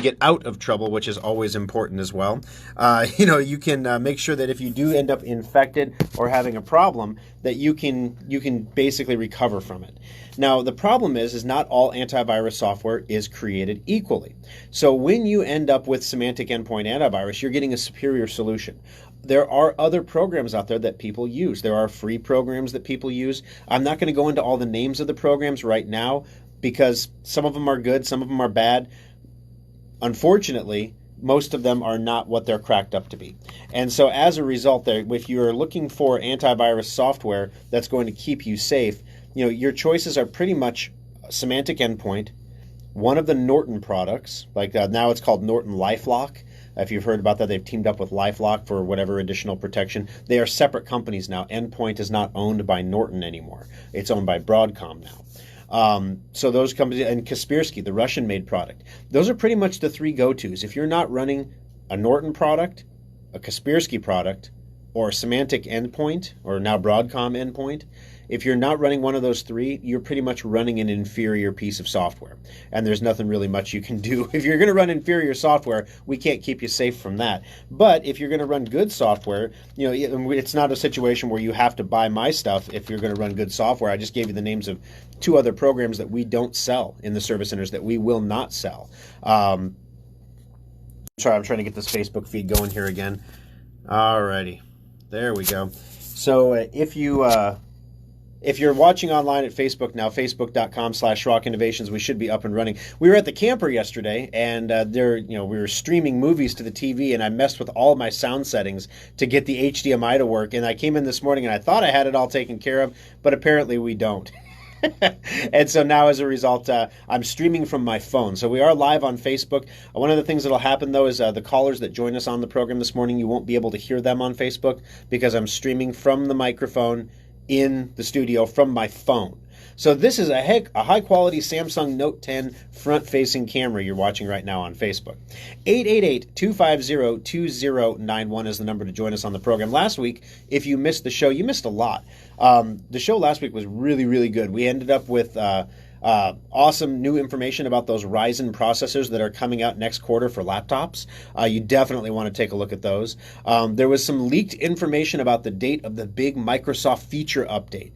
can get out of trouble, which is always important as well. You can make sure that if you do end up infected or having a problem, that you can basically recover from it. Now, the problem is not all antivirus software is created equally. So when you end up with semantic endpoint antivirus, you're getting a superior solution. There are other programs out there that people use. There are free programs that people use. I'm not going to go into all the names of the programs right now because some of them are good, some of them are bad. Unfortunately, most of them are not what they're cracked up to be. And so as a result, if you're looking for antivirus software that's going to keep you safe, your choices are pretty much semantic endpoint, one of the Norton products, like now it's called Norton LifeLock. If you've heard about that, they've teamed up with LifeLock for whatever additional protection. They are separate companies now. Endpoint is not owned by Norton anymore. It's owned by Broadcom now. So those companies, and Kaspersky, the Russian-made product, those are pretty much the three go-tos. If you're not running a Norton product, a Kaspersky product, or a semantic endpoint, or now Broadcom endpoint, if you're not running one of those three, you're pretty much running an inferior piece of software. And there's nothing really much you can do. If you're going to run inferior software, we can't keep you safe from that. But if you're going to run good software, it's not a situation where you have to buy my stuff if you're going to run good software. I just gave you the names of two other programs that we don't sell in the service centers, that we will not sell. Sorry, I'm trying to get this Facebook feed going here again. Alrighty. There we go. So if you're watching online at Facebook now, facebook.com/Schrock Innovations, we should be up and running. We were at the camper yesterday, and we were streaming movies to the TV, and I messed with all of my sound settings to get the HDMI to work. And I came in this morning, and I thought I had it all taken care of, but apparently we don't. And so now, as a result, I'm streaming from my phone. So we are live on Facebook. One of the things that will happen, though, is the callers that join us on the program this morning, you won't be able to hear them on Facebook because I'm streaming from the microphone in the studio from my phone. So this is a high-quality Samsung Note 10 front-facing camera you're watching right now on Facebook. 888-250-2091 is the number to join us on the program. Last week, if you missed the show, you missed a lot. The show last week was really, really good. We ended up with awesome new information about those Ryzen processors that are coming out next quarter for laptops. You definitely want to take a look at those. There was some leaked information about the date of the big Microsoft feature update.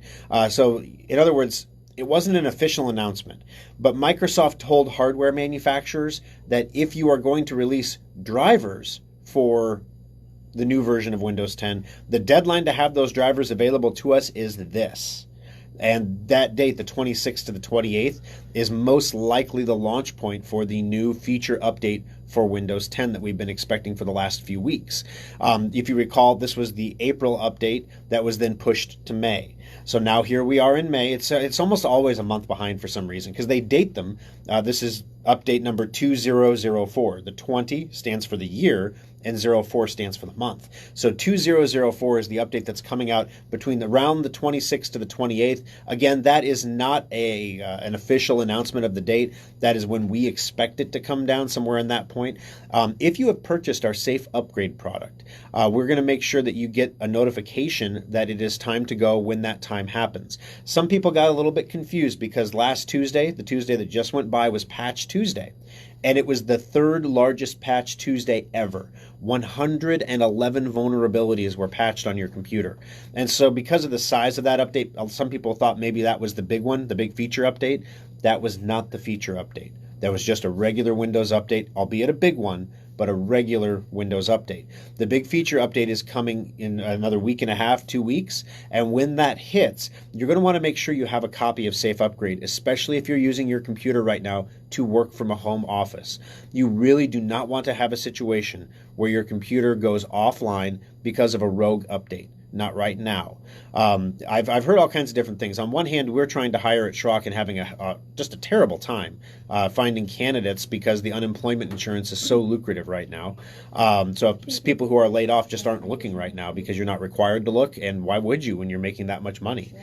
So, in other words, it wasn't an official announcement, but Microsoft told hardware manufacturers that if you are going to release drivers for the new version of Windows 10, the deadline to have those drivers available to us is this. And that date, the 26th to the 28th, is most likely the launch point for the new feature update for Windows 10 that we've been expecting for the last few weeks. If you recall, this was the April update that was then pushed to May. So now here we are in May. It's almost always a month behind for some reason because they date them. This is update number 2004. The 20 stands for the year, and 04 stands for the month. So 2004 is the update that's coming out between around the 26th to the 28th. Again, that is not an official announcement of the date. That is when we expect it to come down, somewhere in that point. If you have purchased our Safe Upgrade product, we're going to make sure that you get a notification that it is time to go when that time happens. Some people got a little bit confused because last Tuesday, the Tuesday that just went by, was Patch Tuesday. And it was the third largest Patch Tuesday ever. 111 vulnerabilities were patched on your computer. And so because of the size of that update, some people thought maybe that was the big one, the big feature update. That was not the feature update. That was just a regular Windows update, albeit a big one, but a regular Windows update. The big feature update is coming in another week and a half, 2 weeks, and when that hits, you're going to want to make sure you have a copy of Safe Upgrade, especially if you're using your computer right now to work from a home office. You really do not want to have a situation where your computer goes offline because of a rogue update. Not right now. I've heard all kinds of different things. On one hand, we're trying to hire at Schrock and having just a terrible time finding candidates because the unemployment insurance is so lucrative right now. So if people who are laid off just aren't looking right now because you're not required to look, and why would you when you're making that much money?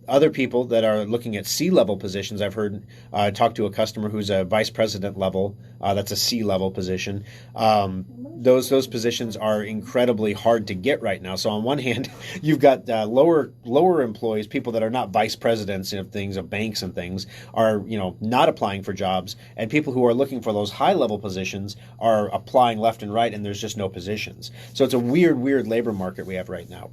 Other people that are looking at C-level positions, I've heard talk to a customer who's a vice president level. That's a C-level position. Those positions are incredibly hard to get right now. So on one hand, you've got lower employees, people that are not vice presidents of things, of banks and things, are not applying for jobs, and people who are looking for those high-level positions are applying left and right, and there's just no positions. So it's a weird labor market we have right now.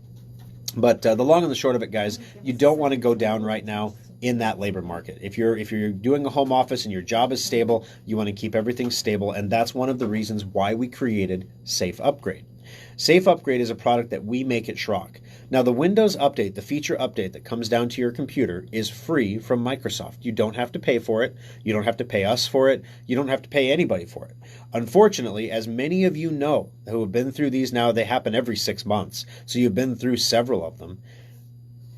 But the long and the short of it, guys, you don't want to go down right now in that labor market. If you're doing a home office and your job is stable, you want to keep everything stable, and that's one of the reasons why we created Safe Upgrade. Safe Upgrade is a product that we make at Schrock. Now, the Windows update, the feature update that comes down to your computer is free from Microsoft. You don't have to pay for it. You don't have to pay us for it. You don't have to pay anybody for it. Unfortunately, as many of you know who have been through these now, they happen every 6 months. So you've been through several of them.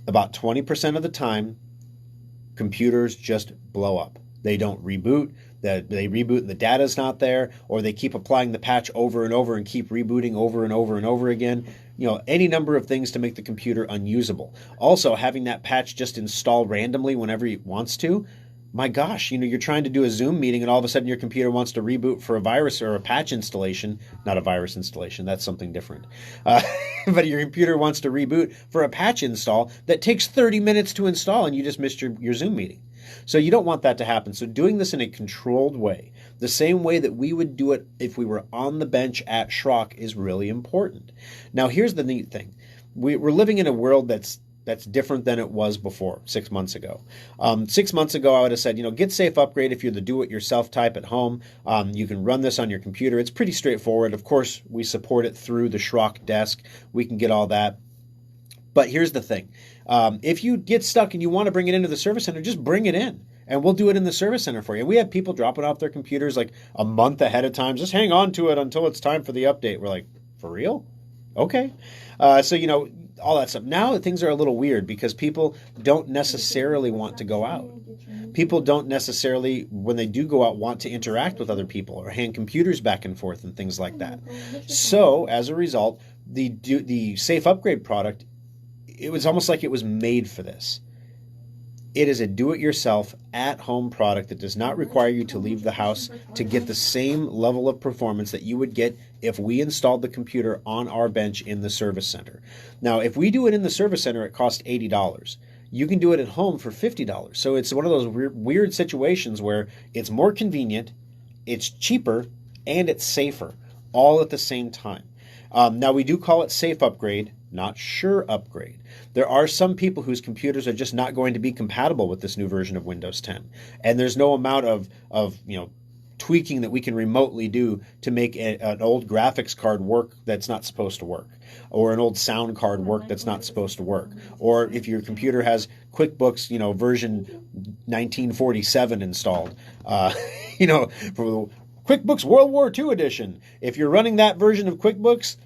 About 20% of the time, computers just blow up. They don't reboot. They reboot and the data's not there, or they keep applying the patch over and over and keep rebooting over and over and over again. Any number of things to make the computer unusable. Also, having that patch just install randomly whenever it wants to. My gosh, you're trying to do a Zoom meeting and all of a sudden your computer wants to reboot for a virus or a patch installation. Not a virus installation, that's something different. But your computer wants to reboot for a patch install that takes 30 minutes to install and you just missed your Zoom meeting. So you don't want that to happen. So doing this in a controlled way, the same way that we would do it if we were on the bench at Schrock, is really important. Now, here's the neat thing. We're living in a world that's different than it was before, 6 months ago. 6 months ago, I would have said, get Safe Upgrade if you're the do-it-yourself type at home. You can run this on your computer. It's pretty straightforward. Of course, we support it through the Schrock desk. We can get all that. But here's the thing. If you get stuck and you want to bring it into the service center, just bring it in, and we'll do it in the service center for you. We have people dropping off their computers like a month ahead of time. Just hang on to it until it's time for the update. We're like, for real? Okay. So, all that stuff. Now things are a little weird because people don't necessarily want to go out. People don't necessarily, when they do go out, want to interact with other people or hand computers back and forth and things like that. So, as a result, the Safe Upgrade product, it was almost like it was made for this. It is a do-it-yourself, at-home product that does not require you to leave the house to get the same level of performance that you would get if we installed the computer on our bench in the service center. Now, if we do it in the service center, it costs $80. You can do it at home for $50. So it's one of those weird situations where it's more convenient, it's cheaper, and it's safer, all at the same time. Now, we do call it Safe Upgrade, not Sure Upgrade. There are some people whose computers are just not going to be compatible with this new version of Windows 10. And there's no amount of tweaking that we can remotely do to make an old graphics card work that's not supposed to work, or an old sound card work that's not supposed to work, or if your computer has QuickBooks, version 1947 installed, for QuickBooks World War II edition. If you're running that version of QuickBooks,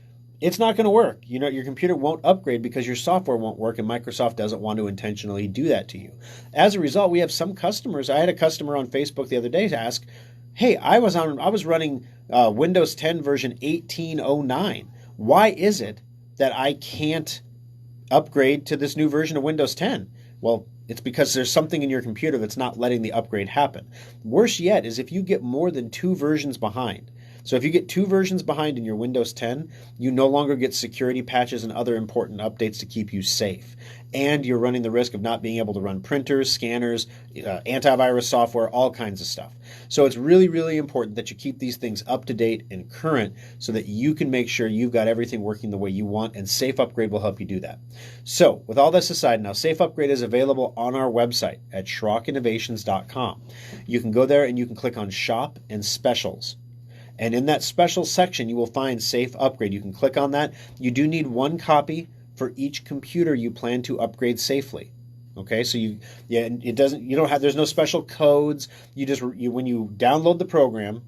it's not going to work. Your computer won't upgrade because your software won't work, and Microsoft doesn't want to intentionally do that to you. As a result, we have some customers. I had a customer on Facebook the other day to ask, "Hey, I was running Windows 10 version 1809. Why is it that I can't upgrade to this new version of Windows 10?" Well, it's because there's something in your computer that's not letting the upgrade happen. Worse yet is if you get more than 2 versions behind. So if you get 2 versions behind in your Windows 10, you no longer get security patches and other important updates to keep you safe. And you're running the risk of not being able to run printers, scanners, antivirus software, all kinds of stuff. So it's really, really important that you keep these things up to date and current so that you can make sure you've got everything working the way you want, and Safe Upgrade will help you do that. So with all this aside, now Safe Upgrade is available on our website at SchrockInnovations.com. You can go there and you can click on Shop and Specials. And in that special section, you will find Safe Upgrade. You can click on that. You do need 1 copy for each computer you plan to upgrade safely. Okay, so there's no special codes. When you download the program.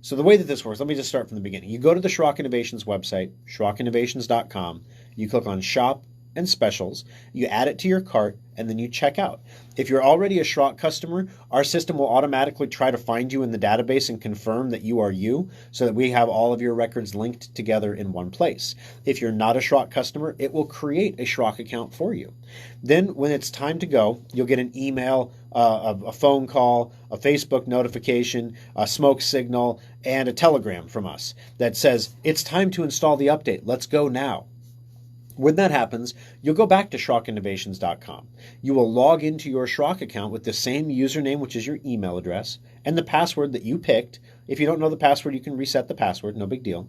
So the way that this works, let me just start from the beginning. You go to the Schrock Innovations website, SchrockInnovations.com. You click on Shop and specials, you add it to your cart, and then you check out. If you're already a Schrock customer, our system will automatically try to find you in the database and confirm that you are you, so that we have all of your records linked together in one place. If you're not a Schrock customer, it will create a Schrock account for you. Then when it's time to go, you'll get an email, a phone call, a Facebook notification, a smoke signal, and a telegram from us that says, it's time to install the update. Let's go now. When that happens, you'll go back to SchrockInnovations.com. You will log into your Schrock account with the same username, which is your email address, and the password that you picked. If you don't know the password, you can reset the password, no big deal.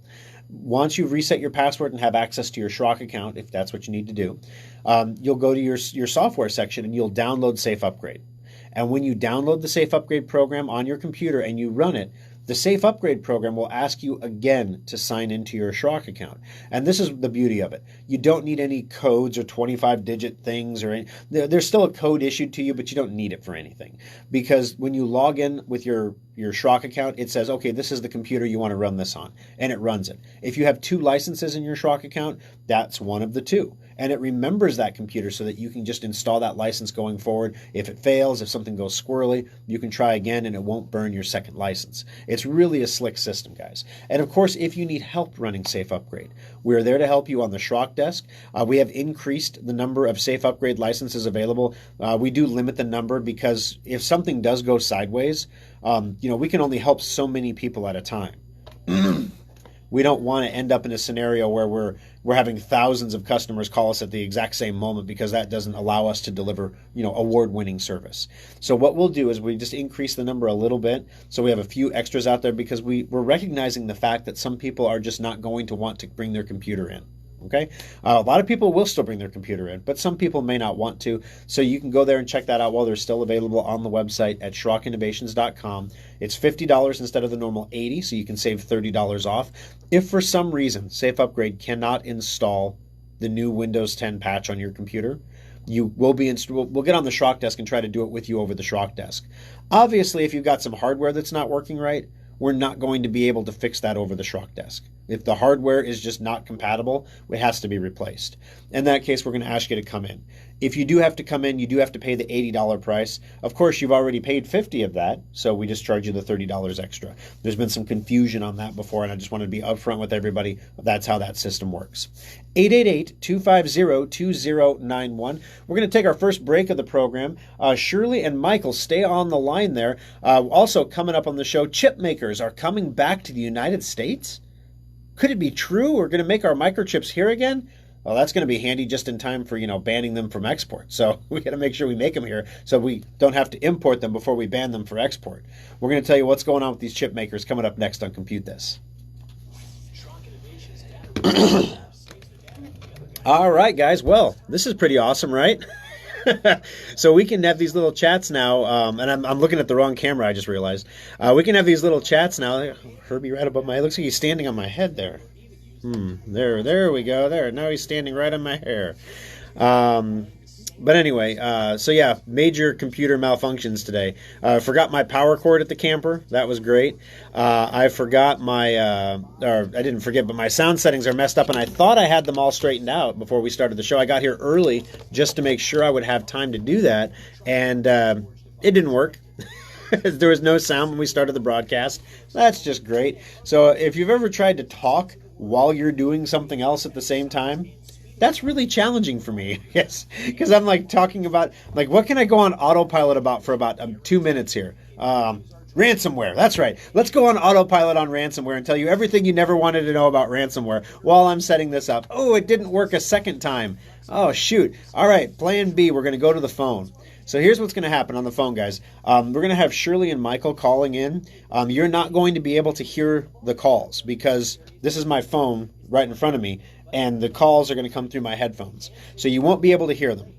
Once you've reset your password and have access to your Schrock account, if that's what you need to do, you'll go to your software section and you'll download Safe Upgrade. And when you download the Safe Upgrade program on your computer and you run it, the Safe Upgrade program will ask you again to sign into your Schrock account. And this is the beauty of it. You don't need any codes or 25-digit things. There's still a code issued to you, but you don't need it for anything. Because when you log in with your Schrock account, it says, okay, this is the computer you want to run this on. And it runs it. If you have 2 licenses in your Schrock account, that's one of the 2. And it remembers that computer so that you can just install that license going forward. If it fails, if something goes squirrely, you can try again and it won't burn your second license. It's really a slick system, guys. And of course, if you need help running Safe Upgrade, we're there to help you on the Schrock desk. We have increased the number of Safe Upgrade licenses available. We do limit the number because if something does go sideways, we can only help so many people at a time. We don't want to end up in a scenario where we're having thousands of customers call us at the exact same moment, because that doesn't allow us to deliver, award-winning service. So what we'll do is we just increase the number a little bit, so we have a few extras out there, because we're recognizing the fact that some people are just not going to want to bring their computer in. Okay, a lot of people will still bring their computer in, but some people may not want to. So you can go there and check that out while they're still available on the website at SchrockInnovations.com. It's $50 instead of the normal $80, so you can save $30 off. If for some reason Safe Upgrade cannot install the new Windows 10 patch on your computer, we'll get on the Schrock desk and try to do it with you over the Schrock desk. Obviously, if you've got some hardware that's not working right, we're not going to be able to fix that over the Schrock desk. If the hardware is just not compatible, it has to be replaced. In that case, we're going to ask you to come in. If you do have to come in, you do have to pay the $80 price. Of course, you've already paid $50 of that, so we just charge you the $30 extra. There's been some confusion on that before, and I just wanted to be upfront with everybody. That's how that system works. 888-250-2091. We're going to take our first break of the program. Shirley and Michael, stay on the line there. Also coming up on the show, chip makers are coming back to the United States? Could it be true? We're going to make our microchips here again? Well, that's going to be handy just in time for, banning them from export. So we got to make sure we make them here so we don't have to import them before we ban them for export. We're going to tell you what's going on with these chip makers coming up next on Compute This. All right, guys. Well, this is pretty awesome, right? So we can have these little chats now, and I'm looking at the wrong camera, I just realized. We can have these little chats now. Herbie right above my head. Looks like he's standing on my head there. There we go. There. Now he's standing right on my hair. But anyway, so yeah, major computer malfunctions today. Forgot my power cord at the camper. That was great. I forgot I didn't forget, but my sound settings are messed up, and I thought I had them all straightened out before we started the show. I got here early just to make sure I would have time to do that, and it didn't work. There was no sound when we started the broadcast. That's just great. So if you've ever tried to talk while you're doing something else at the same time, that's really challenging for me, yes, because I'm talking about, what can I go on autopilot about for about 2 minutes here? Ransomware, that's right. Let's go on autopilot on ransomware and tell you everything you never wanted to know about ransomware while I'm setting this up. Oh, it didn't work a second time. Oh, shoot. All right, plan B, we're going to go to the phone. So here's what's going to happen on the phone, guys. We're going to have Shirley and Michael calling in. You're not going to be able to hear the calls because this is my phone right in front of me, and the calls are going to come through my headphones. So you won't be able to hear them.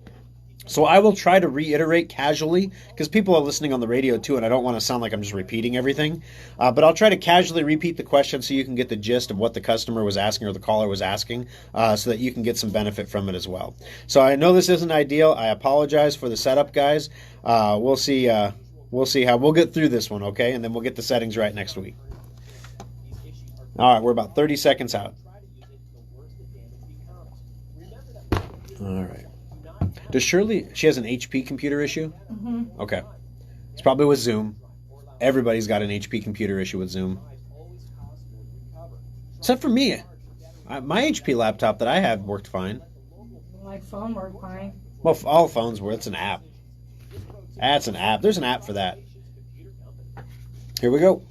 So I will try to reiterate casually, because people are listening on the radio too, and I don't want to sound like I'm just repeating everything. But I'll try to casually repeat the question so you can get the gist of what the customer was asking or the caller was asking, so that you can get some benefit from it as well. So I know this isn't ideal. I apologize for the setup, guys. We'll see how we'll get through this one, okay? And then we'll get the settings right next week. All right, we're about 30 seconds out. All right. Does Shirley, she has an HP computer issue? Mm-hmm. Okay. It's probably with Zoom. Everybody's got an HP computer issue with Zoom. Except for me. My HP laptop that I have worked fine. My phone worked fine. Well, all phones work. It's an app. That's an app. There's an app for that. Here we go.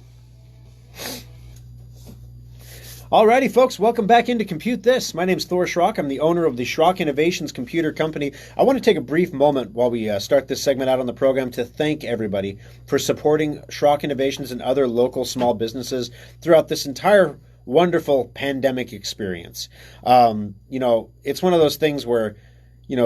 Alrighty, folks, welcome back into Compute This. My name's Thor Schrock. I'm the owner of the Schrock Innovations Computer Company. I want to take a brief moment while we start this segment out on the program to thank everybody for supporting Schrock Innovations and other local small businesses throughout this entire wonderful pandemic experience. It's one of those things where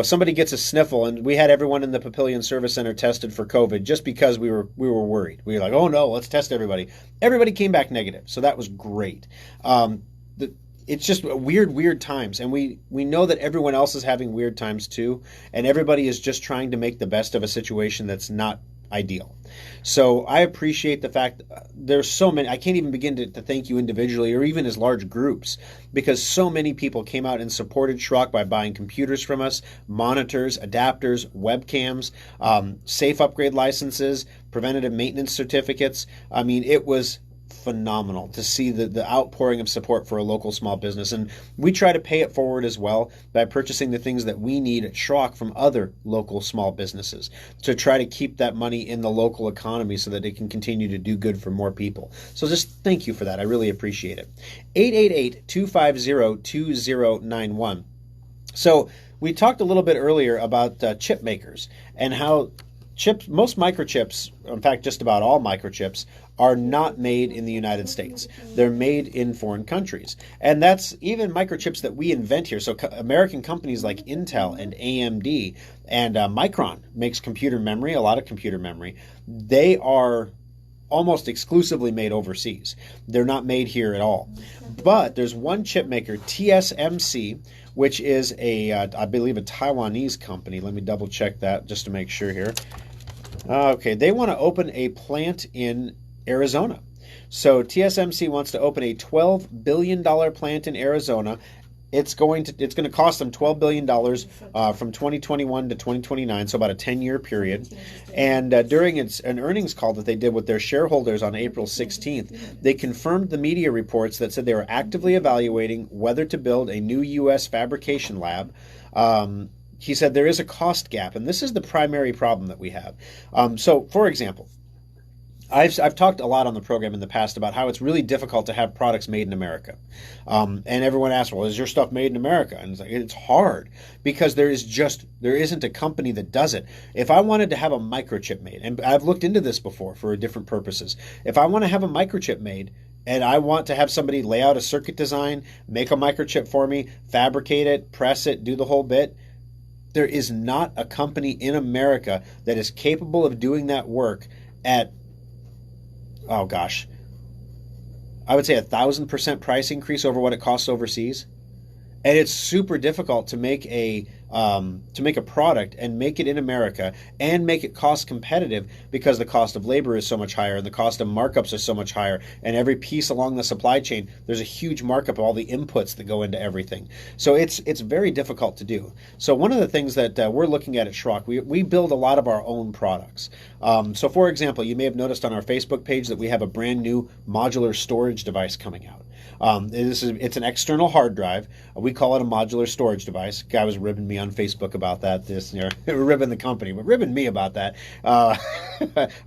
somebody gets a sniffle, and we had everyone in the Papillion Service Center tested for COVID just because we were worried. We were like, oh no, let's test everybody. Everybody came back negative, so that was great. It's just weird times, and we know that everyone else is having weird times too, and everybody is just trying to make the best of a situation that's not ideal. So I appreciate the fact there's so many. I can't even begin to thank you individually or even as large groups, because so many people came out and supported Schrock by buying computers from us, monitors, adapters, webcams, safe upgrade licenses, preventative maintenance certificates. I mean, it was phenomenal to see the outpouring of support for a local small business. And we try to pay it forward as well by purchasing the things that we need at Schrock from other local small businesses to try to keep that money in the local economy so that it can continue to do good for more people. So just thank you for that. I really appreciate it. 888-250-2091. So we talked a little bit earlier about chip makers and how most microchips, in fact, just about all microchips, are not made in the United States. They're made in foreign countries. And that's even microchips that we invent here. So American companies like Intel and AMD and Micron makes computer memory, a lot of computer memory. They are almost exclusively made overseas. They're not made here at all. But there's one chip maker, TSMC, which is I believe a Taiwanese company. Let me double check that just to make sure here. Okay, they want to open a plant in Arizona. So TSMC wants to open a $12 billion plant in Arizona. It's going to cost them $12 billion from 2021 to 2029, so about a 10-year period. And during an earnings call that they did with their shareholders on April 16th, they confirmed the media reports that said they were actively evaluating whether to build a new U.S. fabrication lab. He said there is a cost gap, and this is the primary problem that we have. So, for example, I've talked a lot on the program in the past about how it's really difficult to have products made in America. And everyone asks, well, is your stuff made in America? And it's hard because there isn't a company that does it. If I wanted to have a microchip made, and I've looked into this before for different purposes, if I want to have a microchip made, and I want to have somebody lay out a circuit design, make a microchip for me, fabricate it, press it, do the whole bit, there is not a company in America that is capable of doing that work at, oh gosh, I would say 1,000% price increase over what it costs overseas. And it's super difficult to make a product and make it in America and make it cost competitive because the cost of labor is so much higher and the cost of markups are so much higher. And every piece along the supply chain, there's a huge markup of all the inputs that go into everything. So it's very difficult to do. So one of the things that we're looking at Schrock, we build a lot of our own products. So for example, you may have noticed on our Facebook page that we have a brand new modular storage device coming out. It's an external hard drive. We call it a modular storage device. Guy was ribbing me on Facebook about that. Ribbing the company, but ribbing me about that. I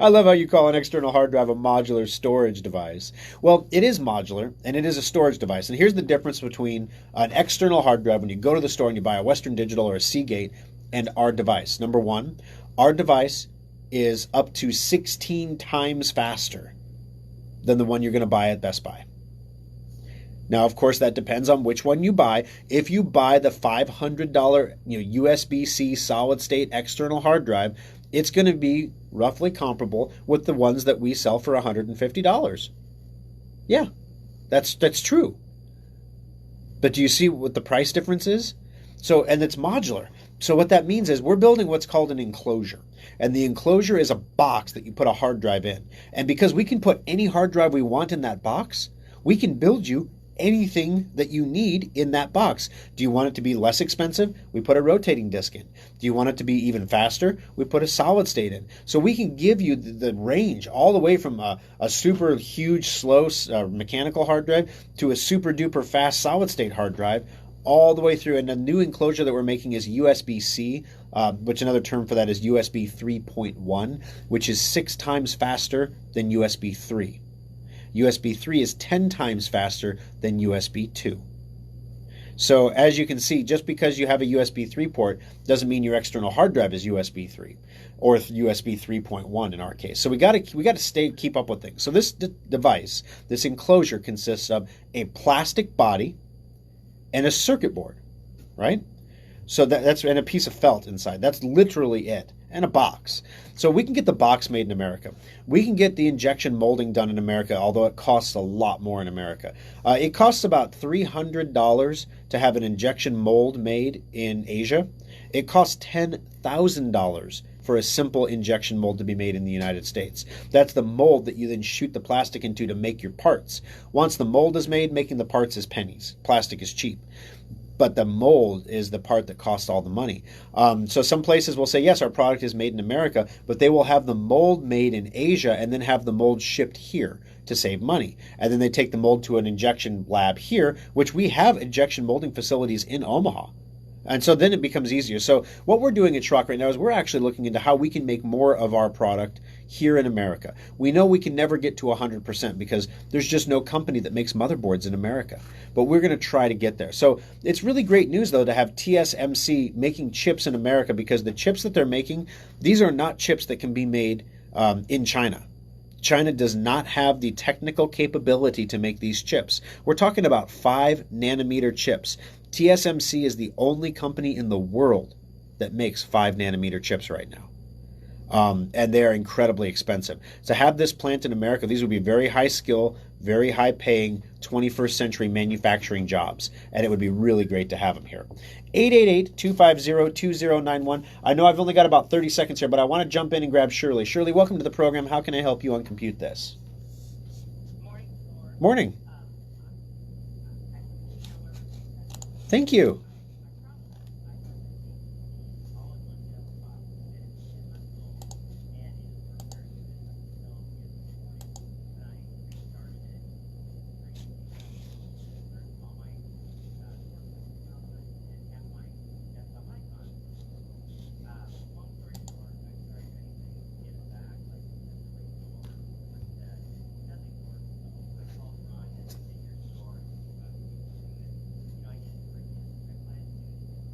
love how you call an external hard drive a modular storage device. Well, it is modular, and it is a storage device. And here's the difference between an external hard drive when you go to the store and you buy a Western Digital or a Seagate and our device. Number one, our device is up to 16 times faster than the one you're going to buy at Best Buy. Now, of course, that depends on which one you buy. If you buy the $500 USB-C solid-state external hard drive, it's going to be roughly comparable with the ones that we sell for $150. Yeah, that's true. But do you see what the price difference is? So, and it's modular. So what that means is we're building what's called an enclosure. And the enclosure is a box that you put a hard drive in. And because we can put any hard drive we want in that box, we can build you anything that you need in that box. Do you want it to be less expensive? We put a rotating disk in. Do you want it to be even faster? We put a solid state in. So we can give you the range all the way from a super huge, slow mechanical hard drive to a super duper fast solid state hard drive, all the way through. And the new enclosure that we're making is USB-C, which another term for that is USB 3.1, which is 6 times faster than USB 3. USB 3 is 10 times faster than USB 2. So as you can see, just because you have a USB 3 port doesn't mean your external hard drive is USB 3 or USB 3.1 in our case. So we got to keep up with things. So this device, this enclosure, consists of a plastic body and a circuit board, right? So that's and a piece of felt inside. That's literally it. And a box. So we can get the box made in America. We can get the injection molding done in America, although it costs a lot more in America. It costs about $300 to have an injection mold made in Asia. It costs $10,000 for a simple injection mold to be made in the United States. That's the mold that you then shoot the plastic into to make your parts. Once the mold is made, making the parts is pennies. Plastic is cheap. But the mold is the part that costs all the money. So some places will say, yes, our product is made in America, but they will have the mold made in Asia and then have the mold shipped here to save money. And then they take the mold to an injection lab here, which we have injection molding facilities in Omaha. And so then it becomes easier. So what we're doing at Schrock right now is we're actually looking into how we can make more of our product here in America. We know we can never get to 100% because there's just no company that makes motherboards in America. But we're going to try to get there. So it's really great news, though, to have TSMC making chips in America, because the chips that they're making, these are not chips that can be made in China. China does not have the technical capability to make these chips. We're talking about 5 nanometer chips. TSMC is the only company in the world that makes 5 nanometer chips right now. And they are incredibly expensive. To have this plant in America, these would be very high skill, very high paying 21st century manufacturing jobs. And it would be really great to have them here. 888-250-2091. I know I've only got about 30 seconds here, but I want to jump in and grab Shirley. Shirley, welcome to the program. How can I help you on ComputeThis? Morning. Morning. Thank you.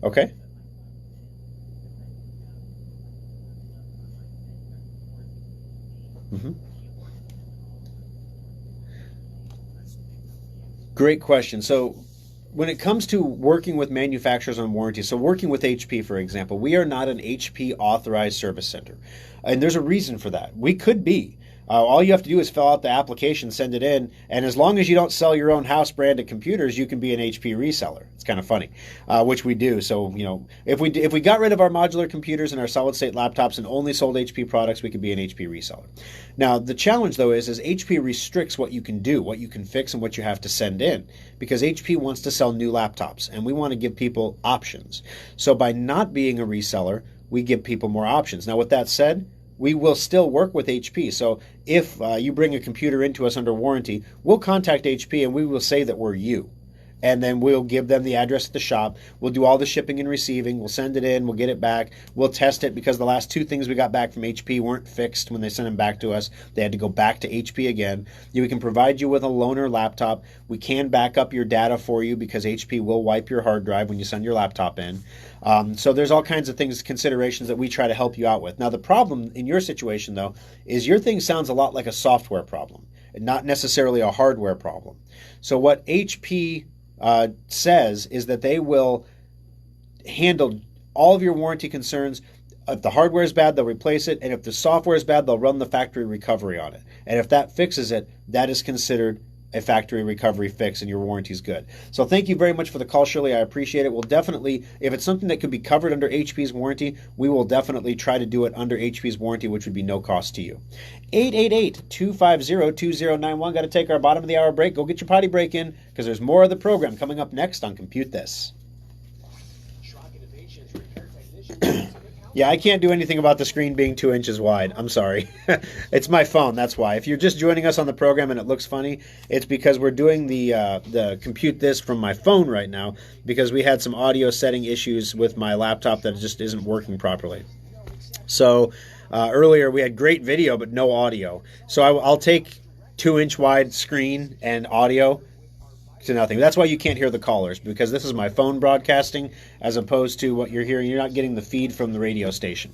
Okay. Mm-hmm. Great question. So when it comes to working with manufacturers on warranty, so working with HP, for example, we are not an HP authorized service center. And there's a reason for that. We could be. All you have to do is fill out the application, send it in, and as long as you don't sell your own house branded computers, you can be an HP reseller. It's kind of funny, which we do. So, you know, if we got rid of our modular computers and our solid state laptops and only sold HP products, we could be an HP reseller. Now, the challenge though is HP restricts what you can do, what you can fix, and what you have to send in, because HP wants to sell new laptops, and we want to give people options. So by not being a reseller, we give people more options. Now, with that said, we will still work with HP. So if you bring a computer into us under warranty, we'll contact HP and we will say that we're you. And then we'll give them the address at the shop. We'll do all the shipping and receiving. We'll send it in. We'll get it back. We'll test it, because the last 2 things we got back from HP weren't fixed when they sent them back to us. They had to go back to HP again. We can provide you with a loaner laptop. We can back up your data for you, because HP will wipe your hard drive when you send your laptop in. So there's all kinds of things, considerations that we try to help you out with. Now, the problem in your situation, though, is your thing sounds a lot like a software problem, not necessarily a hardware problem. So what HP says is that they will handle all of your warranty concerns. If the hardware is bad, they'll replace it. And if the software is bad, they'll run the factory recovery on it. And if that fixes it, that is considered a factory recovery fix and your warranty's good. So thank you very much for the call, Shirley. I appreciate it. We'll definitely, if it's something that could be covered under HP's warranty, we will definitely try to do it under HP's warranty, which would be no cost to you. 888-250-2091. Got to take our bottom of the hour break. Go get your potty break in, because there's more of the program coming up next on Compute This. Yeah, I can't do anything about the screen being 2 inches wide. I'm sorry. It's my phone, that's why. If you're just joining us on the program and it looks funny, it's because we're doing the Compute This from my phone right now, because we had some audio setting issues with my laptop that just isn't working properly. So earlier we had great video but no audio. So I'll take 2-inch wide screen and audio to nothing. That's why you can't hear the callers, because this is my phone broadcasting as opposed to what you're hearing. You're not getting the feed from the radio station.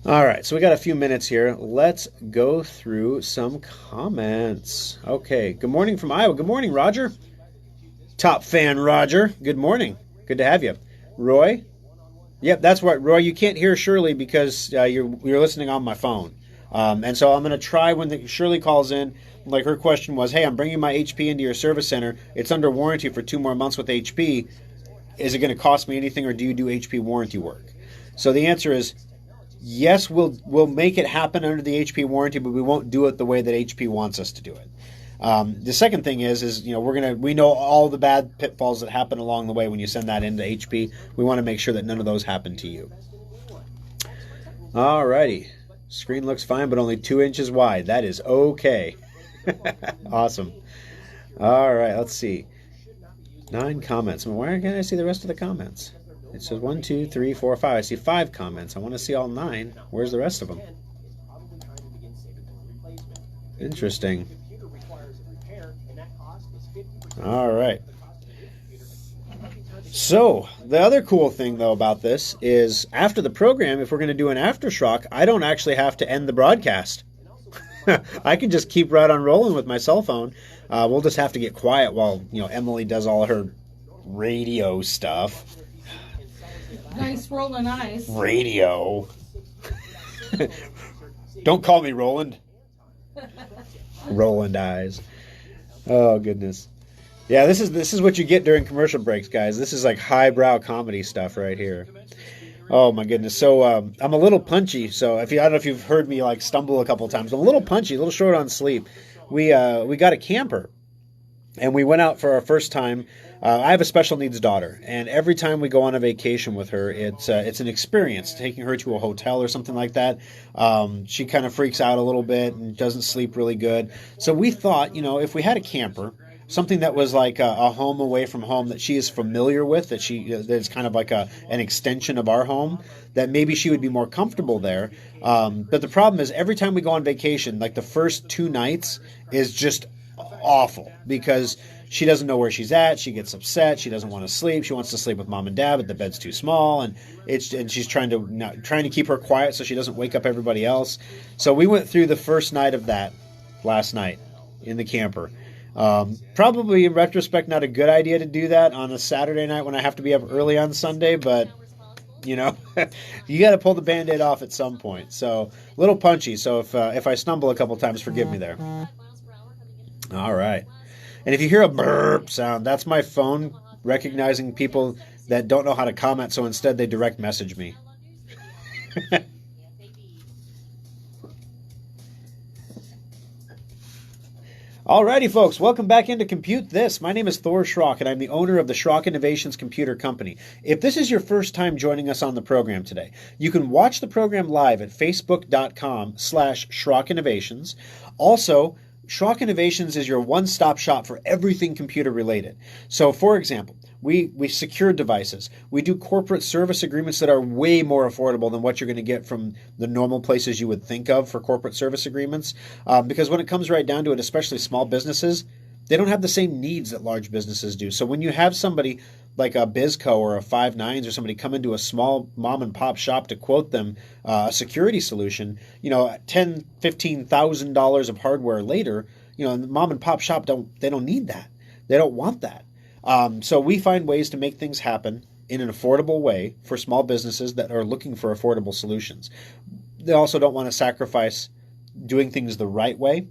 All right, so we got a few minutes here. Let's go through some comments. Okay, good morning from Iowa. Good morning, Roger. Top fan, Roger. Good morning. Good to have you. Roy? Yep, that's right. Roy, you can't hear Shirley because you're listening on my phone. And so I'm going to try when Shirley calls in. Like, her question was, hey, I'm bringing my HP into your service center. It's under warranty for 2 more months with HP. Is it going to cost me anything, or do you do HP warranty work? So the answer is yes, we'll make it happen under the HP warranty, but we won't do it the way that HP wants us to do it. The second thing is we know all the bad pitfalls that happen along the way when you send that into HP. We want to make sure that none of those happen to you. All righty. Screen looks fine, but only 2 inches wide. That is okay. Awesome. All right, let's see. 9 comments. Where can I see the rest of the comments? It says 1, 2, 3, 4, 5. I see 5 comments. I want to see all 9. Where's the rest of them? Interesting. All right. So, the other cool thing, though, about this is after the program, if we're going to do an aftershock, I don't actually have to end the broadcast. I can just keep right on rolling with my cell phone. We'll just have to get quiet while Emily does all her radio stuff. Nice rolling eyes. Radio. Don't call me Roland. Roland eyes. Oh goodness. Yeah, this is what you get during commercial breaks, guys. This is like highbrow comedy stuff right here. Oh my goodness. So I'm a little punchy. So I don't know if you've heard me like stumble a couple of times. I'm a little punchy, a little short on sleep. We got a camper, and we went out for our first time. I have a special needs daughter, and every time we go on a vacation with her, it's an experience. Taking her to a hotel or something like that, she kind of freaks out a little bit and doesn't sleep really good. So we thought, if we had a camper, something that was like a home away from home that she is familiar with, that's kind of like an extension of our home, that maybe she would be more comfortable there. But the problem is every time we go on vacation, like the first 2 nights is just awful because she doesn't know where she's at. She gets upset. She doesn't want to sleep. She wants to sleep with mom and dad, but the bed's too small, and she's trying to keep her quiet so she doesn't wake up everybody else. So we went through the first night of that last night in the camper. Probably in retrospect not a good idea to do that on a Saturday night when I have to be up early on Sunday, but you got to pull the Band-Aid off at some point. So a little punchy. So if I stumble a couple times, forgive me there. All right. And if you hear a burp sound, that's my phone recognizing people that don't know how to comment, so instead they direct message me. Alrighty, folks, welcome back into Compute This. My name is Thor Schrock, and I'm the owner of the Schrock Innovations Computer Company. If this is your first time joining us on the program today, you can watch the program live at facebook.com/Schrock Innovations. Also, Schrock Innovations is your one-stop shop for everything computer related. So, for example, we secure devices. We do corporate service agreements that are way more affordable than what you're going to get from the normal places you would think of for corporate service agreements. Because when it comes right down to it, especially small businesses, they don't have the same needs that large businesses do. So when you have somebody like a Bizco or a Five Nines or somebody come into a small mom and pop shop to quote them a security solution, $10,000, $15,000 of hardware later, the mom and pop shop don't need that. They don't want that. So we find ways to make things happen in an affordable way for small businesses that are looking for affordable solutions. They also don't want to sacrifice doing things the right way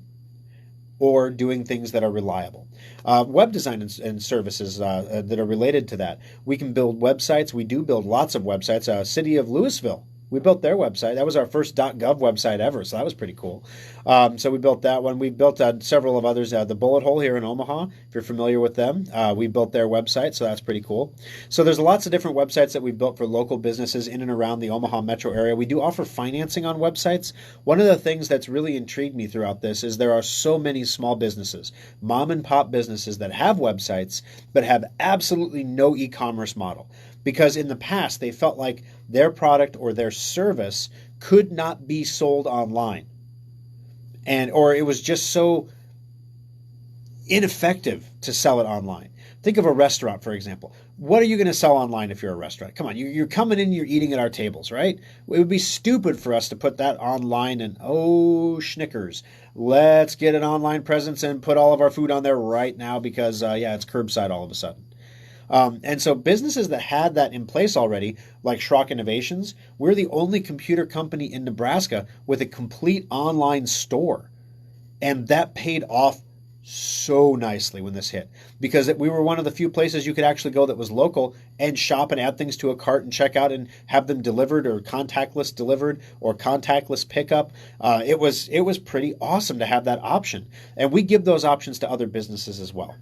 or doing things that are reliable. Web design and services that are related to that. We can build websites. We do build lots of websites. City of Louisville, we built their website. That was our first .gov website ever, so that was pretty cool. So we built that one. We built several of others. The Bullet Hole here in Omaha, if you're familiar with them, we built their website, so that's pretty cool. So there's lots of different websites that we've built for local businesses in and around the Omaha metro area. We do offer financing on websites. One of the things that's really intrigued me throughout this is there are so many small businesses, mom and pop businesses that have websites but have absolutely no e-commerce model. Because in the past, they felt like their product or their service could not be sold online. Or it was just so ineffective to sell it online. Think of a restaurant, for example. What are you going to sell online if you're a restaurant? Come on, you're coming in, you're eating at our tables, right? It would be stupid for us to put that online and, schnickers. Let's get an online presence and put all of our food on there right now because, it's curbside all of a sudden. And so businesses that had that in place already, like Schrock Innovations, we're the only computer company in Nebraska with a complete online store. And that paid off so nicely when this hit, because we were one of the few places you could actually go that was local and shop and add things to a cart and check out and have them delivered or contactless delivered or contactless pickup. It was pretty awesome to have that option. And we give those options to other businesses as well.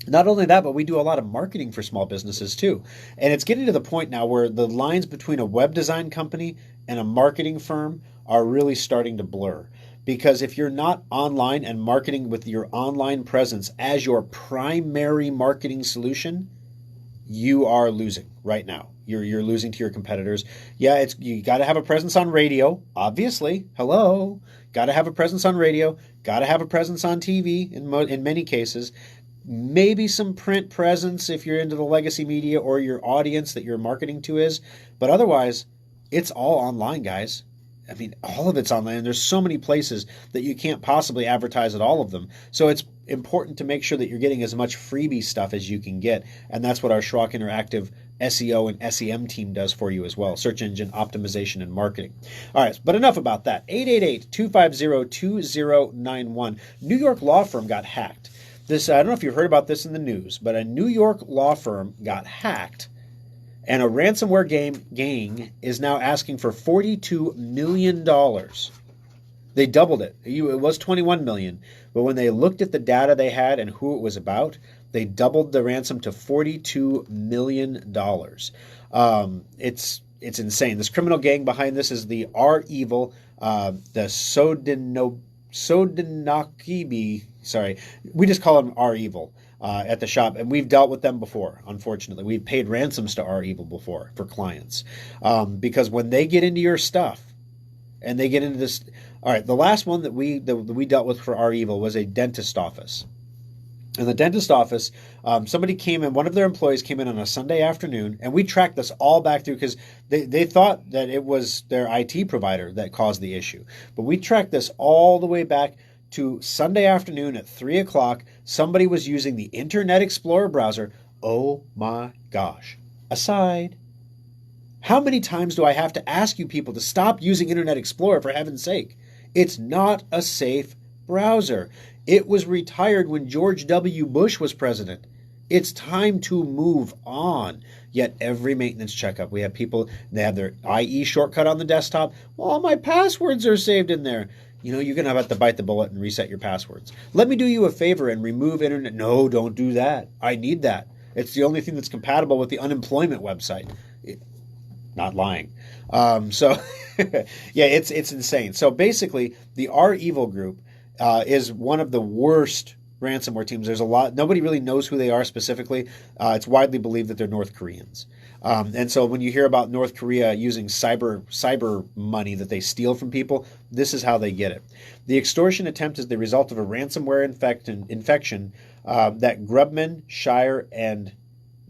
Not only that, but we do a lot of marketing for small businesses too. And it's getting to the point now where the lines between a web design company and a marketing firm are really starting to blur. Because if you're not online and marketing with your online presence as your primary marketing solution, you are losing right now. You're losing to your competitors. Yeah, you got to have a presence on radio, obviously. Hello. Got to have a presence on radio. Got to have a presence on TV in many cases. Maybe some print presence if you're into the legacy media or your audience that you're marketing to is. But otherwise, it's all online, guys. I mean, all of it's online. There's so many places that you can't possibly advertise at all of them. So it's important to make sure that you're getting as much freebie stuff as you can get. And that's what our Schrock Interactive SEO and SEM team does for you as well. Search engine optimization and marketing. All right, but enough about that. 888-250-2091. New York law firm got hacked. I don't know if you've heard about this in the news, but a New York law firm got hacked, and a ransomware gang is now asking for $42 million. They doubled it. It was $21 million, but when they looked at the data they had and who it was about, they doubled the ransom to $42 million. It's insane. This criminal gang behind this is the R-Evil, the Sodinokibi. Sorry, we just call them R-Evil at the shop, and we've dealt with them before, unfortunately. We've paid ransoms to R-Evil before for clients because when they get into your stuff and they get into this... All right, the last one that we dealt with for R-Evil was a dentist office. In the dentist office, somebody came in, one of their employees came in on a Sunday afternoon, and we tracked this all back through because they thought that it was their IT provider that caused the issue. But we tracked this all the way back to Sunday afternoon at 3 o'clock. Somebody was using the Internet Explorer browser. Oh my gosh. Aside. How many times do I have to ask you people to stop using Internet Explorer, for heaven's sake? It's not a safe browser. It was retired when George W. Bush was president. It's time to move on. Yet every maintenance checkup, we have people, they have their IE shortcut on the desktop. Well, all my passwords are saved in there. You know, you're going to have to bite the bullet and reset your passwords. Let me do you a favor and remove internet. No, don't do that. I need that. It's the only thing that's compatible with the unemployment website. Not lying. Yeah, it's insane. So basically, the R-Evil group is one of the worst ransomware teams. There's a lot. Nobody really knows who they are specifically. It's widely believed that they're North Koreans. And so when you hear about North Korea using cyber money that they steal from people, this is how they get it. The extortion attempt is the result of a ransomware infection that Grubman, Shire, and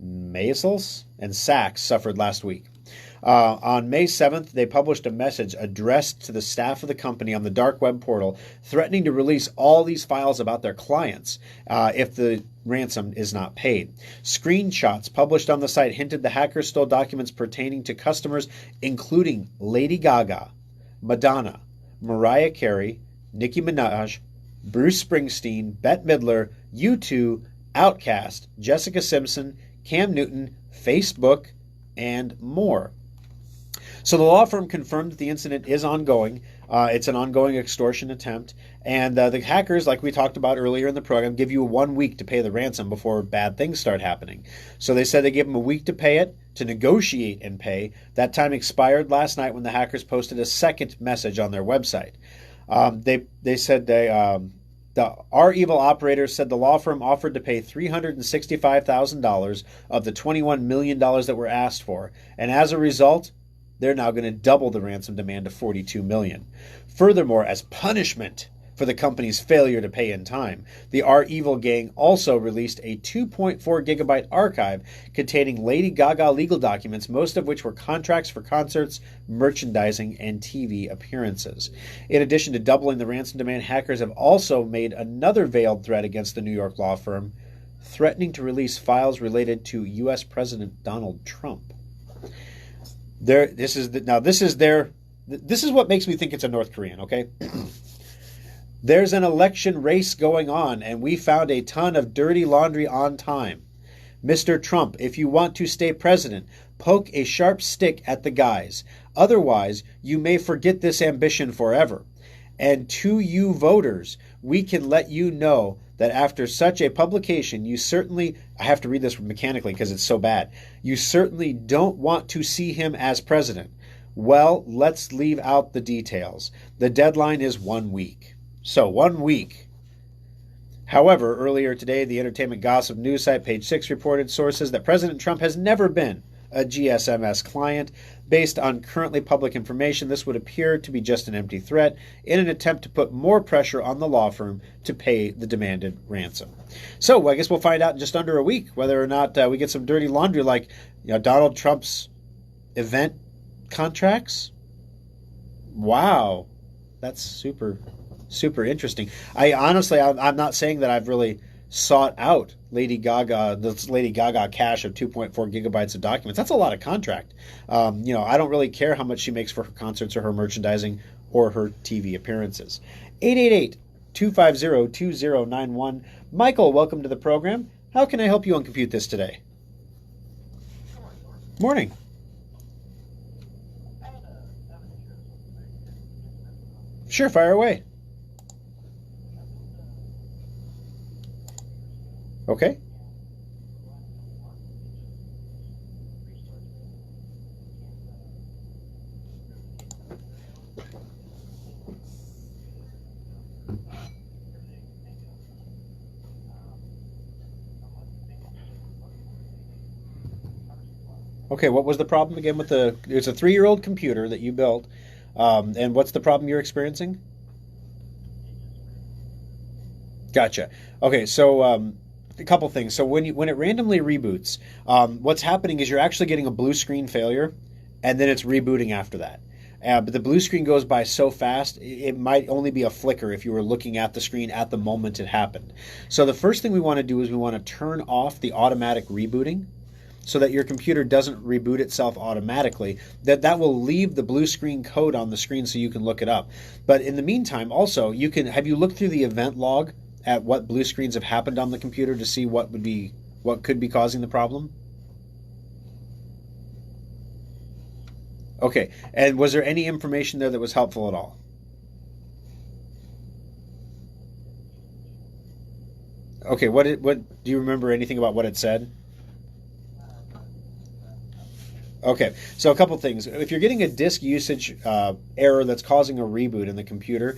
Maisels and Sachs suffered last week. On May 7th, they published a message addressed to the staff of the company on the dark web portal, threatening to release all these files about their clients if the ransom is not paid. Screenshots published on the site hinted the hackers stole documents pertaining to customers including Lady Gaga, Madonna, Mariah Carey, Nicki Minaj, Bruce Springsteen, Bette Midler, U2, Outkast, Jessica Simpson, Cam Newton, Facebook, and more. So the law firm confirmed that the incident is ongoing. It's an ongoing extortion attempt. And the hackers, like we talked about earlier in the program, give you 1 week to pay the ransom before bad things start happening. So they said they gave them a week to pay it, to negotiate and pay. That time expired last night when the hackers posted a second message on their website. They said our evil operators said the law firm offered to pay $365,000 of the $21 million that were asked for. And as a result, they're now going to double the ransom demand to $42 million. Furthermore, as punishment for the company's failure to pay in time, the Our Evil gang also released a 2.4 gigabyte archive containing Lady Gaga legal documents, most of which were contracts for concerts, merchandising, and TV appearances. In addition to doubling the ransom demand, hackers have also made another veiled threat against the New York law firm, threatening to release files related to U.S. President Donald Trump. This is what makes me think it's a North Korean, okay? There's an election race going on, and we found a ton of dirty laundry on time. Mr. Trump, if you want to stay president, poke a sharp stick at the guys. Otherwise, you may forget this ambition forever. And to you voters, we can let you know that after such a publication, you certainly, I have to read this mechanically because it's so bad, you certainly don't want to see him as president. Well, let's leave out the details. The deadline is 1 week. So 1 week. However, earlier today, the entertainment gossip news site Page 6 reported sources that President Trump has never been a GSMS client. Based on currently public information, this would appear to be just an empty threat in an attempt to put more pressure on the law firm to pay the demanded ransom. So I guess we'll find out in just under a week whether or not we get some dirty laundry like Donald Trump's event contracts. Wow, that's super interesting. I'm not saying that I've really sought out Lady Gaga cache of 2.4 gigabytes of documents. That's a lot of contract. I don't really care how much she makes for her concerts or her merchandising or her TV appearances. 888-250-2091. Michael, welcome to the program. How can I help you on ComputeThis today? Morning. Sure, fire away. Okay. Okay, what was the problem again with it's a 3-year-old computer that you built, and what's the problem you're experiencing? Gotcha. Okay, so a couple things. So when it randomly reboots, what's happening is you're actually getting a blue screen failure, and then it's rebooting after that. But the blue screen goes by so fast, it might only be a flicker if you were looking at the screen at the moment it happened. So the first thing we want to do is we want to turn off the automatic rebooting so that your computer doesn't reboot itself automatically. That will leave the blue screen code on the screen so you can look it up. But in the meantime, also, have you looked through the event log at what blue screens have happened on the computer to see what could be causing the problem? Okay, and was there any information there that was helpful at all? Okay, what do you remember anything about what it said? Okay, so a couple things. If you're getting a disk usage error that's causing a reboot in the computer,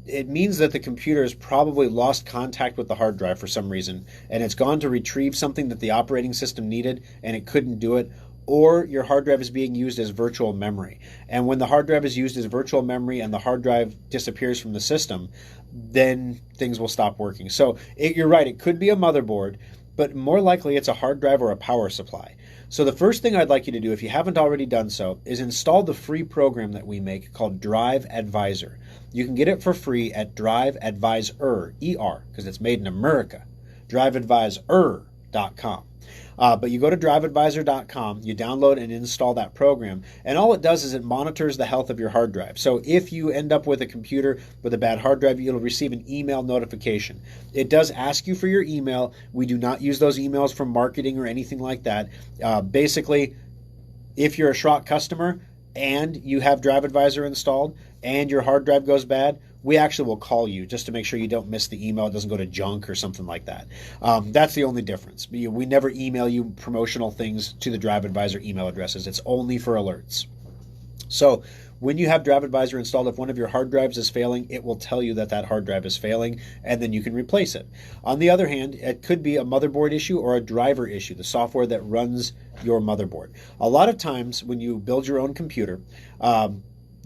it means that the computer has probably lost contact with the hard drive for some reason, and it's gone to retrieve something that the operating system needed, and it couldn't do it, or your hard drive is being used as virtual memory. And when the hard drive is used as virtual memory and the hard drive disappears from the system, then things will stop working. So you're right, it could be a motherboard, but more likely it's a hard drive or a power supply. So the first thing I'd like you to do, if you haven't already done so, is install the free program that we make called Drive Advisor. You can get it for free at Drive Advisor, ER, because it's made in America, driveadvisor.com. driveadvisor.com. But you go to driveadvisor.com, you download and install that program, and all it does is it monitors the health of your hard drive. So if you end up with a computer with a bad hard drive, you'll receive an email notification. It does ask you for your email. We do not use those emails for marketing or anything like that. Basically, if you're a Schrock customer and you have DriveAdvisor installed and your hard drive goes bad, we actually will call you just to make sure you don't miss the email. It doesn't go to junk or something like that. That's the only difference. We never email you promotional things to the DriveAdvisor email addresses. It's only for alerts. So when you have DriveAdvisor installed, if one of your hard drives is failing, it will tell you that that hard drive is failing, and then you can replace it. On the other hand, it could be a motherboard issue or a driver issue, the software that runs your motherboard. A lot of times when you build your own computer,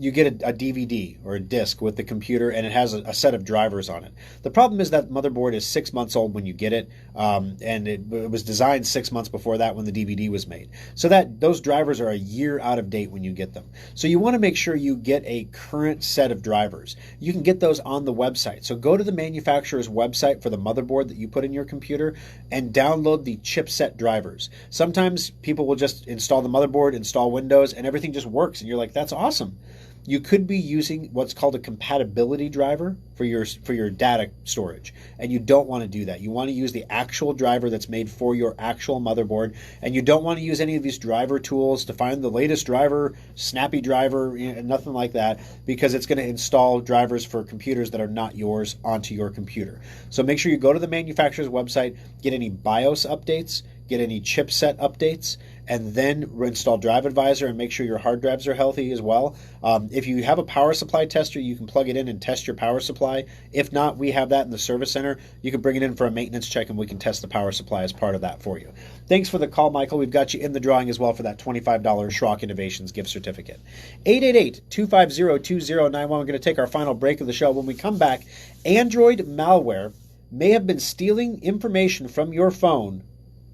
you get a DVD or a disc with the computer, and it has a set of drivers on it. The problem is that motherboard is 6 months old when you get it, and it was designed 6 months before that when the DVD was made. So that those drivers are a year out of date when you get them. So you want to make sure you get a current set of drivers. You can get those on the website. So go to the manufacturer's website for the motherboard that you put in your computer and download the chipset drivers. Sometimes people will just install the motherboard, install Windows, and everything just works, and you're like, that's awesome. You could be using what's called a compatibility driver for your data storage, and you don't want to do that. You want to use the actual driver that's made for your actual motherboard, and you don't want to use any of these driver tools to find the latest driver, snappy driver, nothing like that, because it's going to install drivers for computers that are not yours onto your computer. So make sure you go to the manufacturer's website, get any BIOS updates, get any chipset updates, and then install DriveAdvisor and make sure your hard drives are healthy as well. If you have a power supply tester, you can plug it in and test your power supply. If not, we have that in the service center. You can bring it in for a maintenance check, and we can test the power supply as part of that for you. Thanks for the call, Michael. We've got you in the drawing as well for that $25 Schrock Innovations gift certificate. 888-250-2091. We're going to take our final break of the show. When we come back, Android malware may have been stealing information from your phone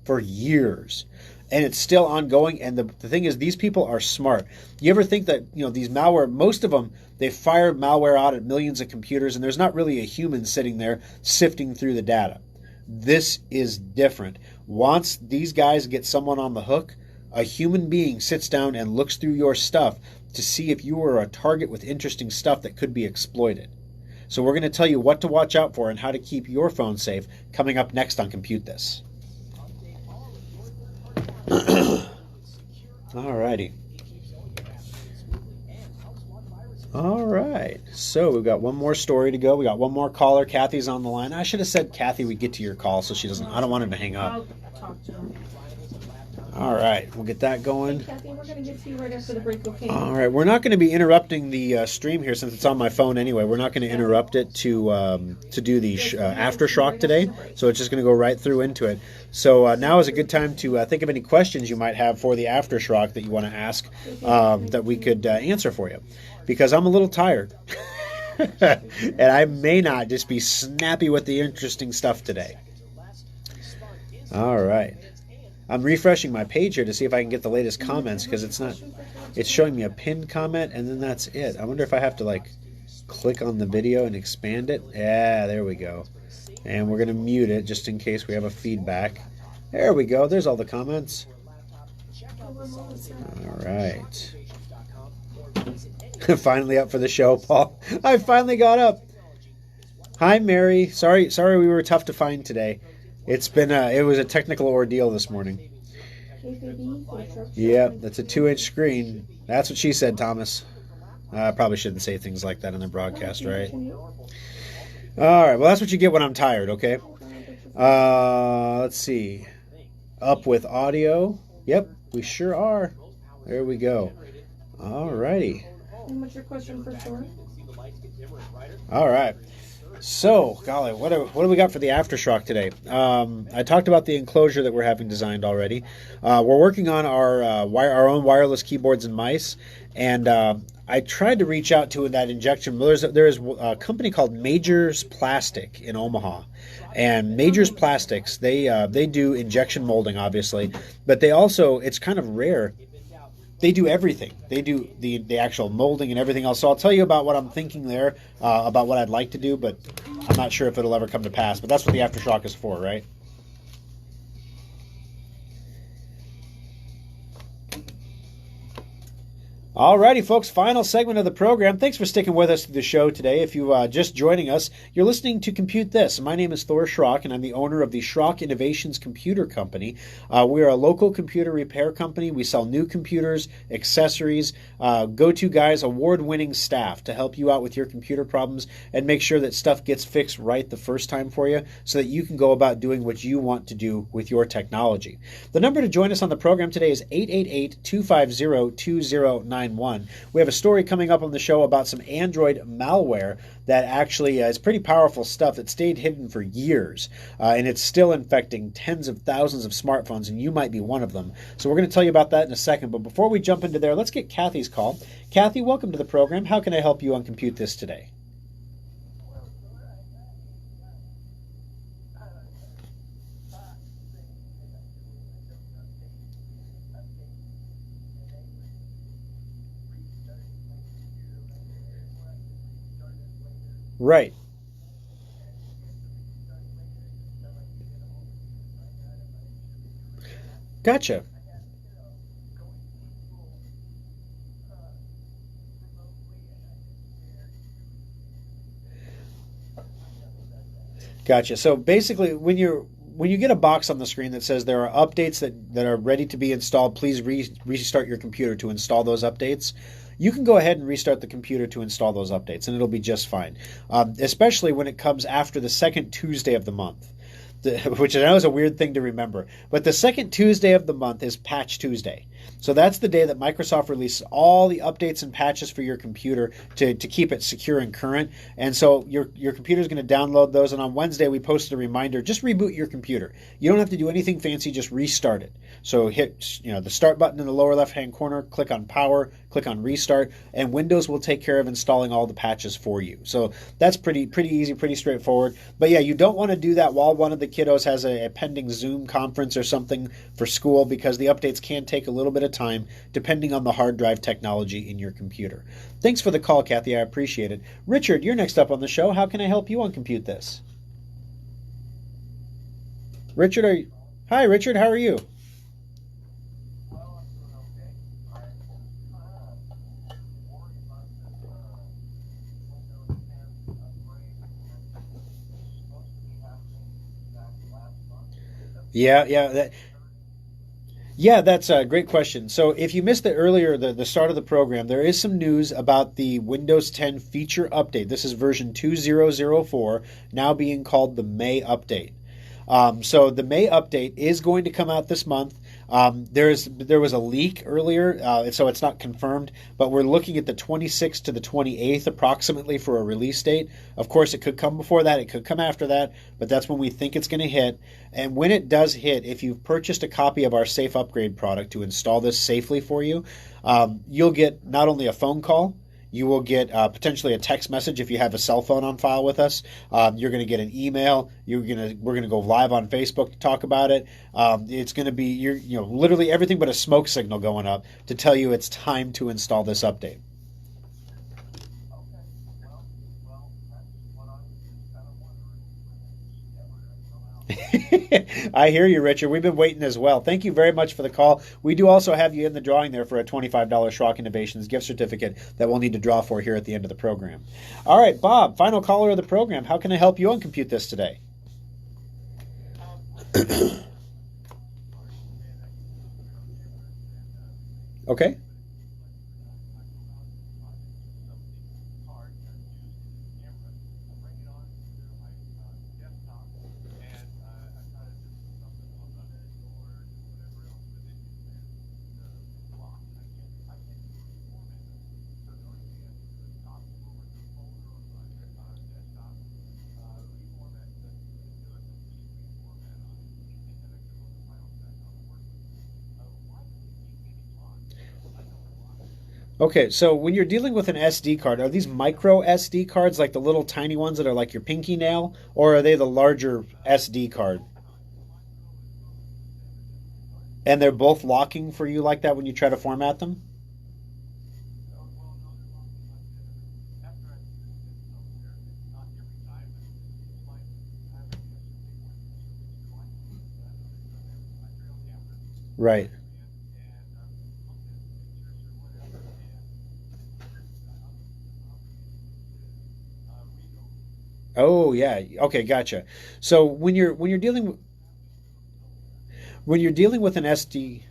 for years, and it's still ongoing. And the thing is, these people are smart. You ever think that, these malware, most of them, they fire malware out at millions of computers, and there's not really a human sitting there sifting through the data. This is different. Once these guys get someone on the hook, a human being sits down and looks through your stuff to see if you are a target with interesting stuff that could be exploited. So we're going to tell you what to watch out for and how to keep your phone safe coming up next on Compute This. Alrighty. All right. So we've got one more story to go. We got one more caller. Kathy's on the line. I should have said Kathy we'd get to your call so she doesn't. I don't want her to hang up. I'll talk to him. All right. We'll get that going. Kathy, we're going to get to you right after the break, okay? All right. We're not going to be interrupting the stream here since it's on my phone anyway. We're not going to interrupt it to do the aftershock today. So it's just going to go right through into it. So now is a good time to think of any questions you might have for the aftershock that you want to ask that we could answer for you. Because I'm a little tired. And I may not just be snappy with the interesting stuff today. All right. I'm refreshing my page here to see if I can get the latest comments because it's showing me a pinned comment and then that's it. I wonder if I have to click on the video and expand it. Yeah, there we go. And we're going to mute it just in case we have a feedback. There we go. There's all the comments. All right. Finally up for the show, Paul. I finally got up. Hi, Mary. Sorry we were tough to find today. It's been it was a technical ordeal this morning. Yeah, that's a 2-inch screen. That's what she said, Thomas. I probably shouldn't say things like that in the broadcast, right? All right, well, that's what you get when I'm tired, okay? Let's see. Up with audio. Yep, we sure are. There we go. All righty. And what's your question for Thor? All right. So, golly, what do we got for the aftershock today? I talked about the enclosure that we're having designed already. We're working on our own wireless keyboards and mice, and I tried to reach out to that injection. There is a company called Majors Plastic in Omaha, and Majors Plastics they do injection molding, obviously, but they also, it's kind of rare. They do everything. They do the actual molding and everything else. So I'll tell you about what I'm thinking there, about what I'd like to do, but I'm not sure if it'll ever come to pass. But that's what the aftershock is for, right? Alrighty, folks, final segment of the program. Thanks for sticking with us through the show today. If you just joining us, you're listening to Compute This. My name is Thor Schrock, and I'm the owner of the Schrock Innovations Computer Company. We are a local computer repair company. We sell new computers, accessories, go-to guys, award-winning staff to help you out with your computer problems and make sure that stuff gets fixed right the first time for you so that you can go about doing what you want to do with your technology. The number to join us on the program today is 888-250-2091. We have a story coming up on the show about some Android malware that actually is pretty powerful stuff that stayed hidden for years, and it's still infecting tens of thousands of smartphones, and you might be one of them. So we're going to tell you about that in a second, but before we jump into there, let's get Kathy's call. Kathy, welcome to the program. How can I help you on Compute This today? Right. Gotcha. Gotcha. So basically, when you get a box on the screen that says there are updates that are ready to be installed, please restart your computer to install those updates. You can go ahead and restart the computer to install those updates, and it'll be just fine, especially when it comes after the second Tuesday of the month, which I know is a weird thing to remember. But the second Tuesday of the month is Patch Tuesday. So that's the day that Microsoft releases all the updates and patches for your computer to keep it secure and current. And so your computer is going to download those. And on Wednesday, we posted a reminder, just reboot your computer. You don't have to do anything fancy, just restart it. So hit the start button in the lower left-hand corner, click on power, click on restart, and Windows will take care of installing all the patches for you. So that's pretty easy, pretty straightforward. But yeah, you don't want to do that while one of the kiddos has a pending Zoom conference or something for school, because the updates can take a little bit of time depending on the hard drive technology in your computer. Thanks for the call, Kathy. I appreciate it. Richard, you're next up on the show. How can I help you on Compute This? Richard, Hi, Richard. How are you? Yeah, that's a great question. So if you missed it earlier, the start of the program, there is some news about the Windows 10 feature update. This is version 2004, now being called the May update. So the May update is going to come out this month. There was a leak earlier, so it's not confirmed, but we're looking at the 26th to the 28th approximately for a release date. Of course, it could come before that, it could come after that, but that's when we think it's going to hit. And when it does hit, if you've purchased a copy of our Safe Upgrade product to install this safely for you, you'll get not only a phone call, you will get potentially a text message if you have a cell phone on file with us. You're going to get an email. We're going to go live on Facebook to talk about it. It's going to be literally everything but a smoke signal going up to tell you it's time to install this update. I hear you, Richard. We've been waiting as well. Thank you very much for the call. We do also have you in the drawing there for a $25 Schrock Innovations gift certificate that we'll need to draw for here at the end of the program. All right, Bob, final caller of the program. How can I help you on Compute This today? Okay. Okay, so when you're dealing with an SD card, are these micro SD cards like the little tiny ones that are like your pinky nail, or are they the larger SD card? And they're both locking for you like that when you try to format them? Right. Oh yeah. Okay, gotcha. So when you're dealing with an SD.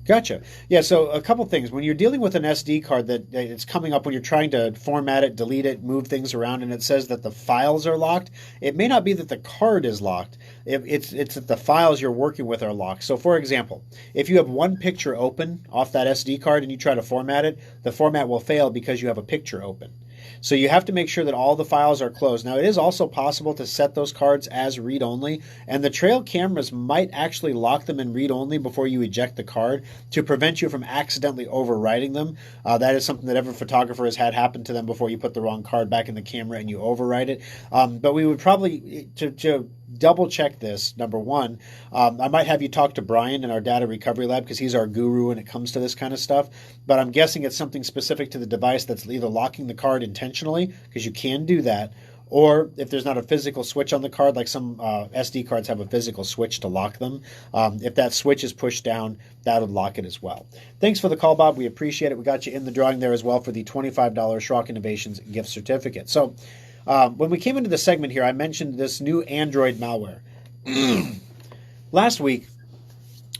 Gotcha. Yeah, so a couple things. When you're dealing with an SD card that it's coming up when you're trying to format it, delete it, move things around, and it says that the files are locked, it may not be that the card is locked. It's that the files you're working with are locked. So, for example, if you have one picture open off that SD card and you try to format it, the format will fail because you have a picture open. So you have to make sure that all the files are closed. Now, it is also possible to set those cards as read-only, and the trail cameras might actually lock them in read-only before you eject the card to prevent you from accidentally overwriting them. That is something that every photographer has had happen to them before you put the wrong card back in the camera and you overwrite it. But we would probably, to double check this, number one, I might have you talk to Brian in our data recovery lab because he's our guru when it comes to this kind of stuff. But I'm guessing it's something specific to the device that's either locking the card intentionally, because you can do that, or if there's not a physical switch on the card, like some SD cards have a physical switch to lock them. If that switch is pushed down, that would lock it as well. Thanks for the call, Bob. We appreciate it. We got you in the drawing there as well for the $25 Schrock Innovations gift certificate. So when we came into the segment here, I mentioned this new Android malware. Last week,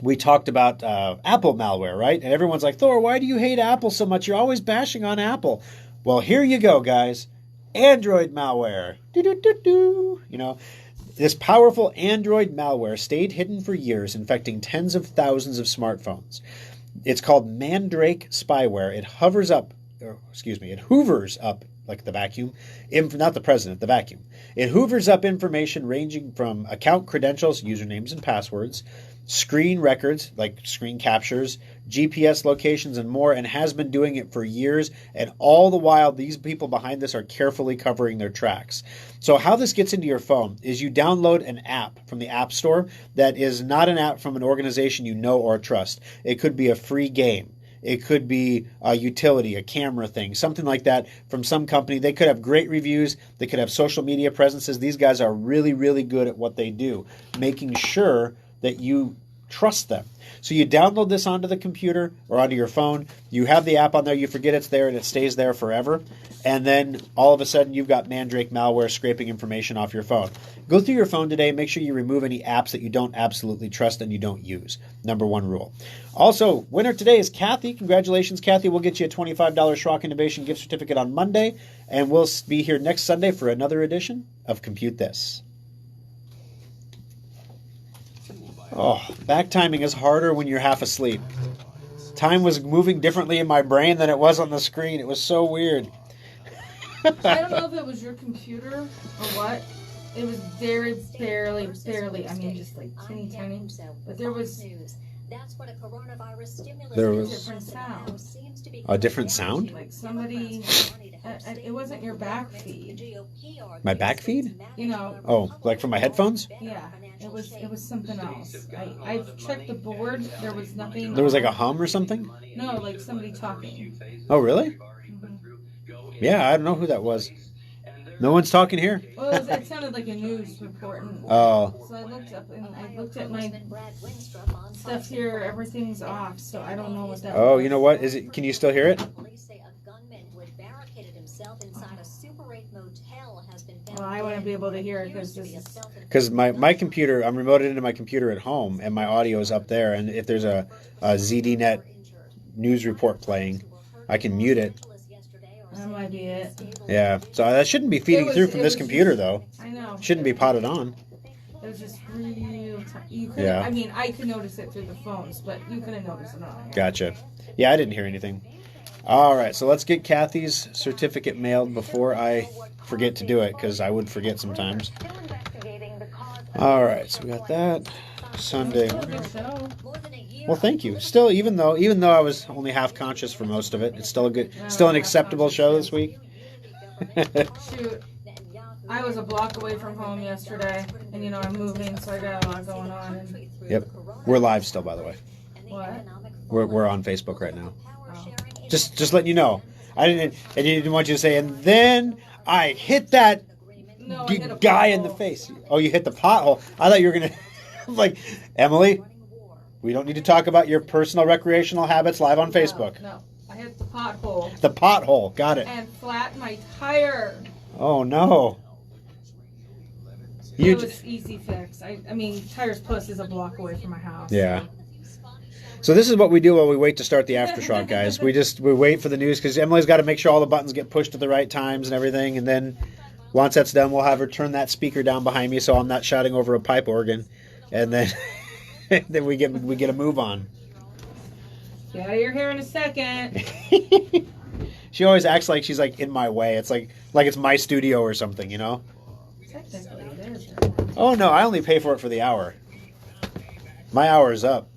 we talked about Apple malware, right? And everyone's like, Thor, why do you hate Apple so much? You're always bashing on Apple. Well, here you go, guys. Android malware. Do-do-do-do. You know, this powerful Android malware stayed hidden for years, infecting tens of thousands of smartphones. It's called Mandrake spyware. It hoovers up, like the vacuum, not the president, the vacuum. It hoovers up information ranging from account credentials, usernames and passwords, screen records, like screen captures, GPS locations, and more, and has been doing it for years. And all the while, these people behind this are carefully covering their tracks. So how this gets into your phone is you download an app from the App Store that is not an app from an organization you know or trust. It could be a free game. It could be a utility, a camera thing, something like that from some company. They could have great reviews. They could have social media presences. These guys are really, really good at what they do, making sure that you trust them. So you download this onto the computer or onto your phone. You have the app on there. You forget it's there and it stays there forever. And then all of a sudden you've got Mandrake malware scraping information off your phone. Go through your phone today. Make sure you remove any apps that you don't absolutely trust and you don't use. Number one rule. Also, winner today is Kathy. Congratulations, Kathy. We'll get you a $25 Schrock Innovation gift certificate on Monday. And we'll be here next Sunday for another edition of Compute This. Oh, back timing is harder when you're half asleep. Time was moving differently in my brain than it was on the screen. It was so weird. I don't know if it was your computer or what. It was very barely, I mean, just like teeny tiny. But there was a different sound. A different sound? Like somebody, it wasn't your back feed. My back feed? You know. Oh, like from my headphones? Yeah. It was something else. I checked the board. There was nothing. There was like a hum or something? No, like somebody talking. Oh, really? Mm-hmm. Yeah, I don't know who that was. No one's talking here? Well, it sounded like a news report. Oh. So I looked up and I looked at my stuff here. Everything's off, so I don't know what that was. Oh, you know what? Is it? Can you still hear it? Well, I wouldn't be able to hear it because this is... Because my computer, I'm remoted into my computer at home, and my audio is up there. And if there's a ZDNet news report playing, I can mute it. That might be it. Yeah, so that shouldn't be feeding through from this computer, though. I know. Shouldn't be potted on. It was just real time. Yeah. I mean, I could notice it through the phones, but you couldn't notice it on. Gotcha. Yeah, I didn't hear anything. All right, so let's get Kathy's certificate mailed before I forget to do it, because I would forget sometimes. All right, so we got that. Sunday. Well, thank you. Still, even though I was only half conscious for most of it, it's still an acceptable show this week. Shoot, I was a block away from home yesterday, and I'm moving, so I got a lot going on. And... Yep, we're live still, by the way. What? We're on Facebook right now. Oh. Just letting you know. I didn't want you to say, and then I hit that guy in the face. Oh, you hit the pothole. I thought you were gonna like Emily. We don't need to talk about your personal recreational habits live on Facebook. No, I hit the pothole. The pothole. Got it. And flattened my tire. Oh, no. It was easy fix. I mean, Tire's Puss is a block away from my house. Yeah. So this is what we do while we wait to start the aftershock, guys. We wait for the news because Emily's got to make sure all the buttons get pushed at the right times and everything. And then once that's done, we'll have her turn that speaker down behind me so I'm not shouting over a pipe organ. And then then we get a move on. Get out of your hair in a second. She always acts like she's like in my way. It's like it's my studio or something, you know? Technically, it is. Oh no, I only pay for it for the hour. My hour is up.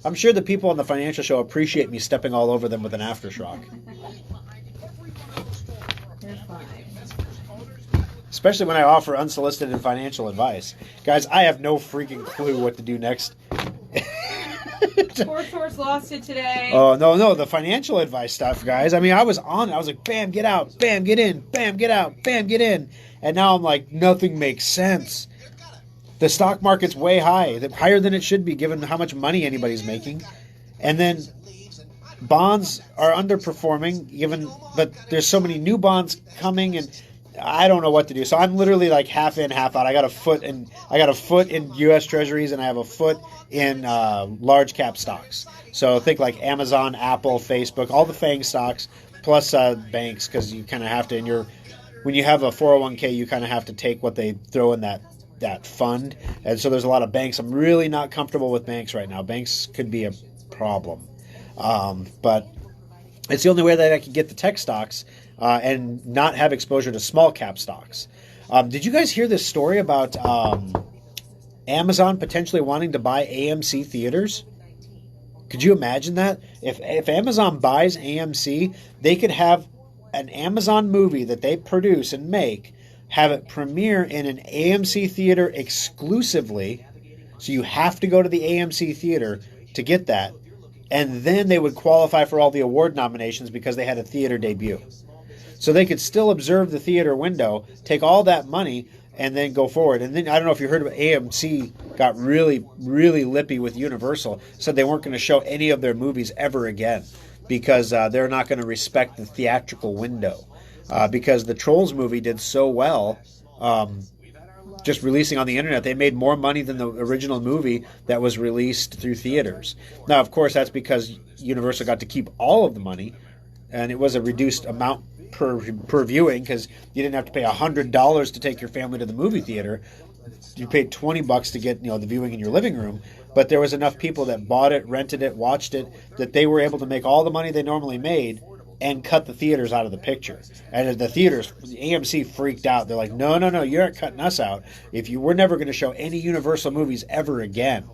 I'm sure the people on the financial show appreciate me stepping all over them with an aftershock. You're fine. Especially when I offer unsolicited financial advice. Guys, I have no freaking clue what to do next. Poor Thor's lost it today. Oh, no, the financial advice stuff, guys. I mean, I was on it. I was like, bam, get out, bam, get in, bam, get out, bam, get in. And now I'm like, nothing makes sense. The stock market's way high, higher than it should be given how much money anybody's making. And then bonds are underperforming, given that there's so many new bonds coming, and I don't know what to do. So I'm literally like half in, half out. I got a foot in U.S. Treasuries, and I have a foot in large cap stocks. So think like Amazon, Apple, Facebook, all the FANG stocks, plus banks, because you kind of have to. When you have a 401k, you kind of have to take what they throw in that fund. And so there's a lot of banks. I'm really not comfortable with banks right now. Banks could be a problem. But it's the only way that I can get the tech stocks and not have exposure to small cap stocks. Did you guys hear this story about Amazon potentially wanting to buy AMC theaters? Could you imagine that? If Amazon buys AMC, they could have an Amazon movie that they produce and make, have it premiere in an AMC theater exclusively, so you have to go to the AMC theater to get that, and then they would qualify for all the award nominations because they had a theater debut. So they could still observe the theater window, take all that money, and then go forward. And then, I don't know if you heard about AMC got really, really lippy with Universal, said they weren't going to show any of their movies ever again because they're not going to respect the theatrical window. Because the Trolls movie did so well, just releasing on the internet, they made more money than the original movie that was released through theaters. Now, of course, that's because Universal got to keep all of the money, and it was a reduced amount per viewing because you didn't have to pay $100 to take your family to the movie theater. You paid $20 to get the viewing in your living room. But there was enough people that bought it, rented it, watched it, that they were able to make all the money they normally made and cut the theaters out of the picture. And the theaters, AMC freaked out. They're like, no, you aren't cutting us out. We're never going to show any Universal movies ever again.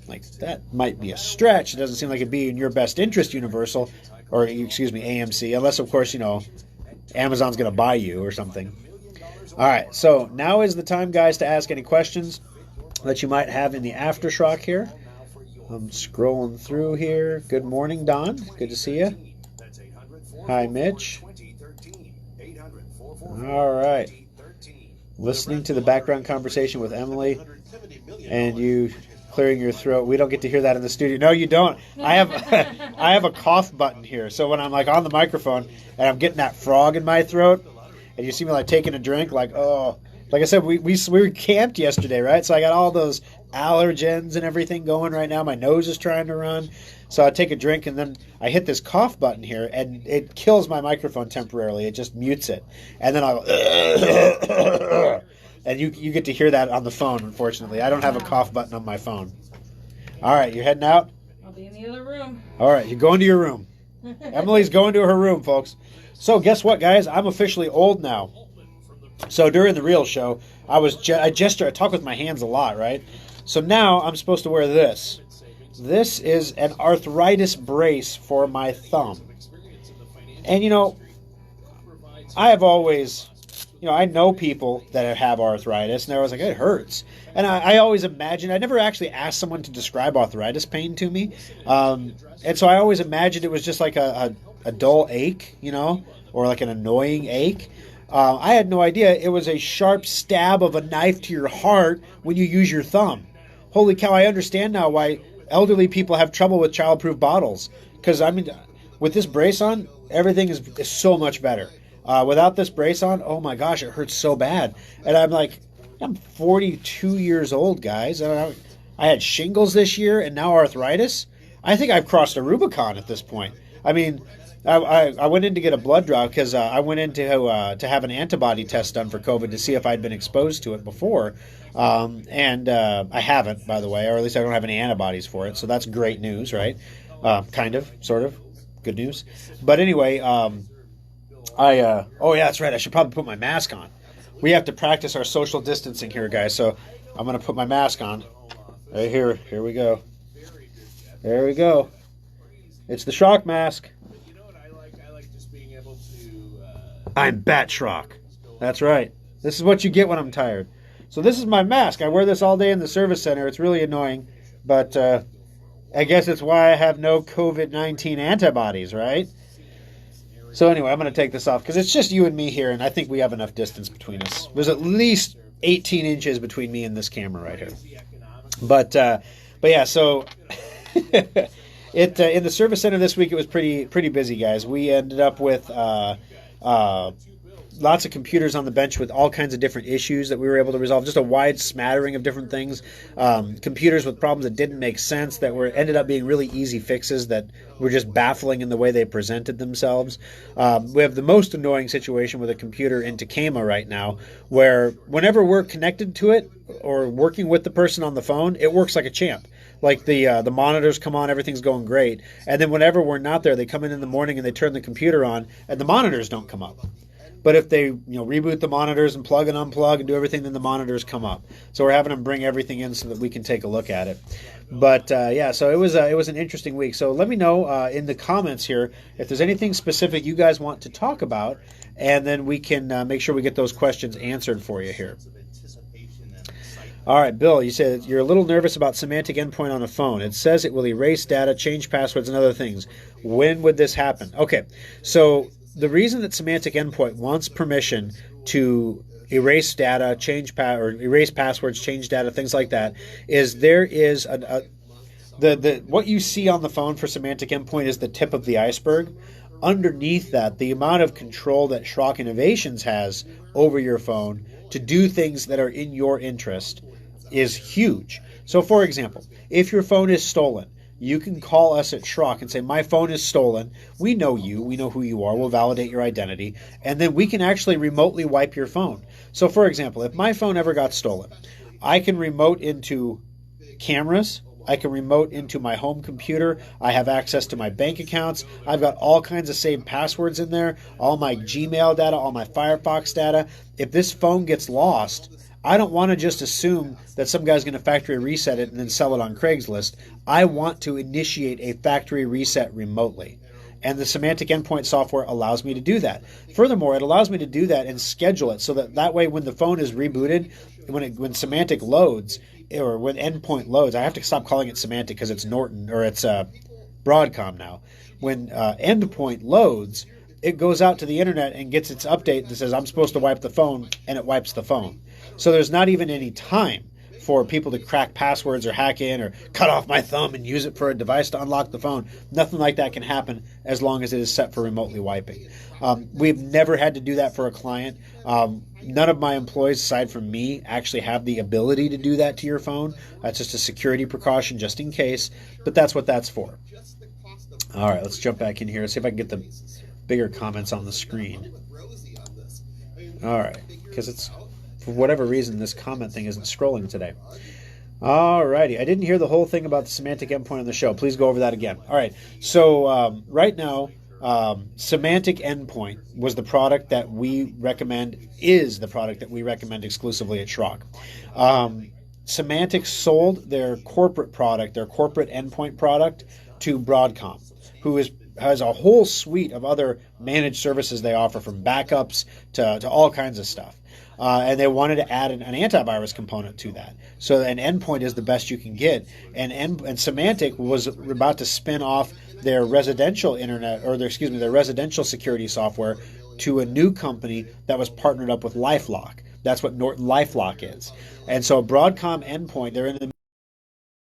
Like, that might be a stretch. It doesn't seem like it'd be in your best interest, Universal, or excuse me, AMC, unless, of course, Amazon's going to buy you or something. All right, so now is the time, guys, to ask any questions that you might have in the aftershock here. I'm scrolling through here. Good morning, Don. Good to see you. Hi, Mitch. All right. Listening to the background conversation with Emily and you clearing your throat. We don't get to hear that in the studio. No, you don't. I have a cough button here. So when I'm like on the microphone and I'm getting that frog in my throat and you see me like taking a drink, like, oh, like I said, we were camped yesterday, right? So I got all those allergens and everything going right now. My nose is trying to run. So I take a drink and then I hit this cough button here and it kills my microphone temporarily. It just mutes it. And then I'll go, and you get to hear that on the phone, unfortunately. I don't have a cough button on my phone. All right, you're heading out? I'll be in the other room. All right, you're going to your room. Emily's going to her room, folks. So guess what, guys? I'm officially old now. So during the real show, I talk with my hands a lot, right? So now I'm supposed to wear this. This is an arthritis brace for my thumb. And I have always, I know people that have arthritis, and they're always like, it hurts. And I always imagine, I never actually asked someone to describe arthritis pain to me. And so I always imagined it was just like a dull ache, or like an annoying ache. I had no idea it was a sharp stab of a knife to your heart when you use your thumb. Holy cow, I understand now why elderly people have trouble with childproof bottles. Because, I mean, with this brace on, everything is so much better. Without this brace on, oh my gosh, it hurts so bad. And I'm like, I'm 42 years old, guys. I had shingles this year and now arthritis. I think I've crossed a Rubicon at this point. I mean, I went in to get a blood draw because I went in to have an antibody test done for COVID to see if I'd been exposed to it before. And I haven't, by the way, or at least I don't have any antibodies for it. So that's great news, right? Kind of, sort of. Good news. But anyway, oh yeah, that's right. I should probably put my mask on. We have to practice our social distancing here, guys. So I'm going to put my mask on. Right here. Here we go. There we go. It's the Schrock mask. You know what I like? I like just being able to... I'm Bat Schrock. That's right. This is what you get when I'm tired. So this is my mask. I wear this all day in the service center. It's really annoying. But I guess it's why I have no COVID-19 antibodies, right? So anyway, I'm going to take this off because it's just you and me here, and I think we have enough distance between us. There's at least 18 inches between me and this camera right here. But yeah, so in the service center this week, it was pretty busy, guys. We ended up with lots of computers on the bench with all kinds of different issues that we were able to resolve. Just a wide smattering of different things. Computers with problems that didn't make sense that ended up being really easy fixes that were just baffling in the way they presented themselves. We have the most annoying situation with a computer in Tacoma right now, where whenever we're connected to it or working with the person on the phone, it works like a champ. Like the monitors come on, everything's going great. And then whenever we're not there, they come in the morning and they turn the computer on, and the monitors don't come up. But if they reboot the monitors and plug and unplug and do everything, then the monitors come up. So we're having them bring everything in so that we can take a look at it. But yeah, so it was an interesting week. So let me know in the comments here if there's anything specific you guys want to talk about, and then we can make sure we get those questions answered for you here. All right, Bill, you said you're a little nervous about semantic endpoint on a phone. It says it will erase data, change passwords, and other things. When would this happen? Okay, so the reason that semantic endpoint wants permission to erase data, or erase passwords, change data, things like that, is there is what you see on the phone for semantic endpoint is the tip of the iceberg. Underneath that, the amount of control that Schrock Innovations has over your phone to do things that are in your interest is huge. So, for example, if your phone is stolen, you can call us at Schrock and say, my phone is stolen. We know you. We know who you are. We'll validate your identity. And then we can actually remotely wipe your phone. So, for example, if my phone ever got stolen, I can remote into cameras. I can remote into my home computer. I have access to my bank accounts. I've got all kinds of saved passwords in there, all my Gmail data, all my Firefox data. If this phone gets lost, I don't want to just assume that some guy's going to factory reset it and then sell it on Craigslist. I want to initiate a factory reset remotely. And the semantic endpoint software allows me to do that. Furthermore, it allows me to do that and schedule it so that way when the phone is rebooted, when semantic loads, or when endpoint loads, I have to stop calling it semantic because it's Norton, or it's Broadcom now. When endpoint loads, it goes out to the internet and gets its update that says, I'm supposed to wipe the phone, and it wipes the phone. So there's not even any time for people to crack passwords or hack in or cut off my thumb and use it for a device to unlock the phone. Nothing like that can happen as long as it is set for remotely wiping. We've never had to do that for a client. None of my employees, aside from me, actually have the ability to do that to your phone. That's just a security precaution just in case, but that's what that's for. All right, let's jump back in here. Let's see if I can get the bigger comments on the screen. All right, because it's, for whatever reason, this comment thing isn't scrolling today. All righty. I didn't hear the whole thing about the semantic endpoint on the show. Please go over that again. All right. So right now, semantic endpoint was the product that we recommend, is the product that we recommend exclusively at Schrock. Semantic sold their corporate product, their corporate endpoint product, to Broadcom, who has a whole suite of other managed services they offer, from backups to all kinds of stuff. And they wanted to add an antivirus component to that. So an endpoint is the best you can get. And Symantec was about to spin off their residential internet, or their residential security software to a new company that was partnered up with LifeLock. That's what Norton LifeLock is. And so Broadcom endpoint, they're in the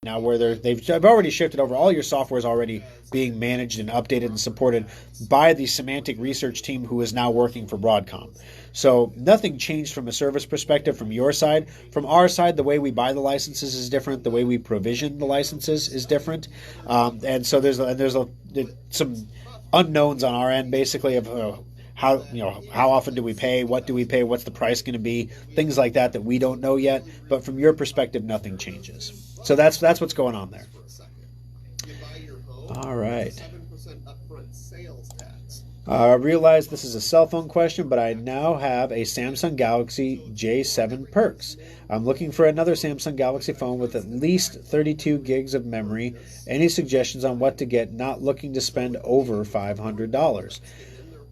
now where they've already shifted over. All your software is already being managed and updated and supported by the semantic research team who is now working for Broadcom. So nothing changed from a service perspective from your side. From our side, the way we buy the licenses is different. The way we provision the licenses is different. And so there's some unknowns on our end, basically, of how often do we pay, what do we pay, what's the price going to be, things like that we don't know yet. But from your perspective, nothing changes. So that's what's going on there. All right. I realize this is a cell phone question, but I now have a Samsung Galaxy J7 Perks. I'm looking for another Samsung Galaxy phone with at least 32 gigs of memory. Any suggestions on what to get? Not looking to spend over $500.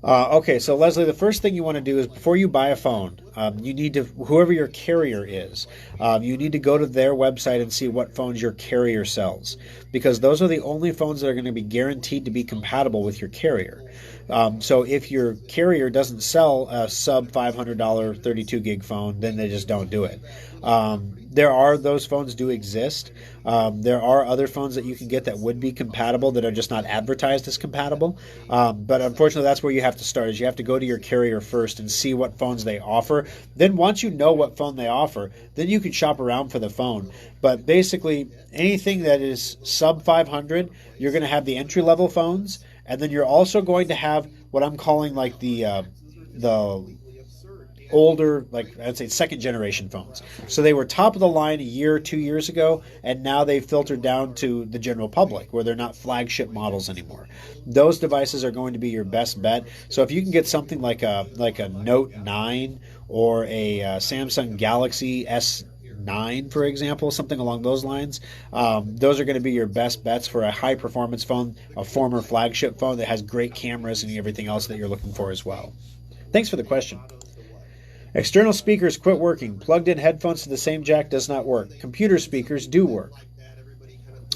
Okay, so Leslie, the first thing you want to do is before you buy a phone, you need to, whoever your carrier is, you need to go to their website and see what phones your carrier sells, because those are the only phones that are going to be guaranteed to be compatible with your carrier. So if your carrier doesn't sell a sub $500 32 gig phone, then they just don't do it. Those phones do exist. There are other phones that you can get that would be compatible that are just not advertised as compatible. But unfortunately, that's where you have to start, is you have to go to your carrier first and see what phones they offer. Then once you know what phone they offer, then you can shop around for the phone. But basically, anything that is sub 500, you're going to have the entry-level phones, and then you're also going to have what I'm calling like the older, like I'd say second generation phones. So they were top of the line a year or 2 years ago, and now they've filtered down to the general public where they're not flagship models anymore. Those devices are going to be your best bet. So if you can get something like a Note 9 or a Samsung Galaxy S9, for example, something along those lines, those are going to be your best bets for a high performance phone, a former flagship phone that has great cameras and everything else that you're looking for as well. Thanks for the question. External speakers quit working. Plugged-in headphones to the same jack does not work. Computer speakers do work.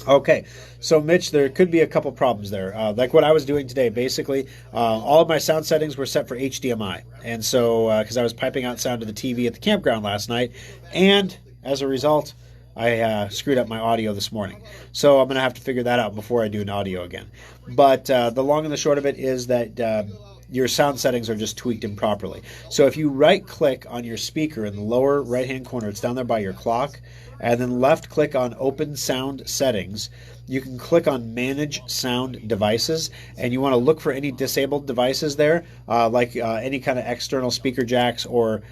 Okay, so Mitch, there could be a couple problems there. Like what I was doing today, basically, all of my sound settings were set for HDMI. And so, because I was piping out sound to the TV at the campground last night, and as a result, I screwed up my audio this morning. So I'm going to have to figure that out before I do an audio again. But the long and the short of it is that your sound settings are just tweaked improperly. So if you right-click on your speaker in the lower right-hand corner, it's down there by your clock, and then left-click on Open Sound Settings, you can click on Manage Sound Devices, and you want to look for any disabled devices there, like any kind of external speaker jacks or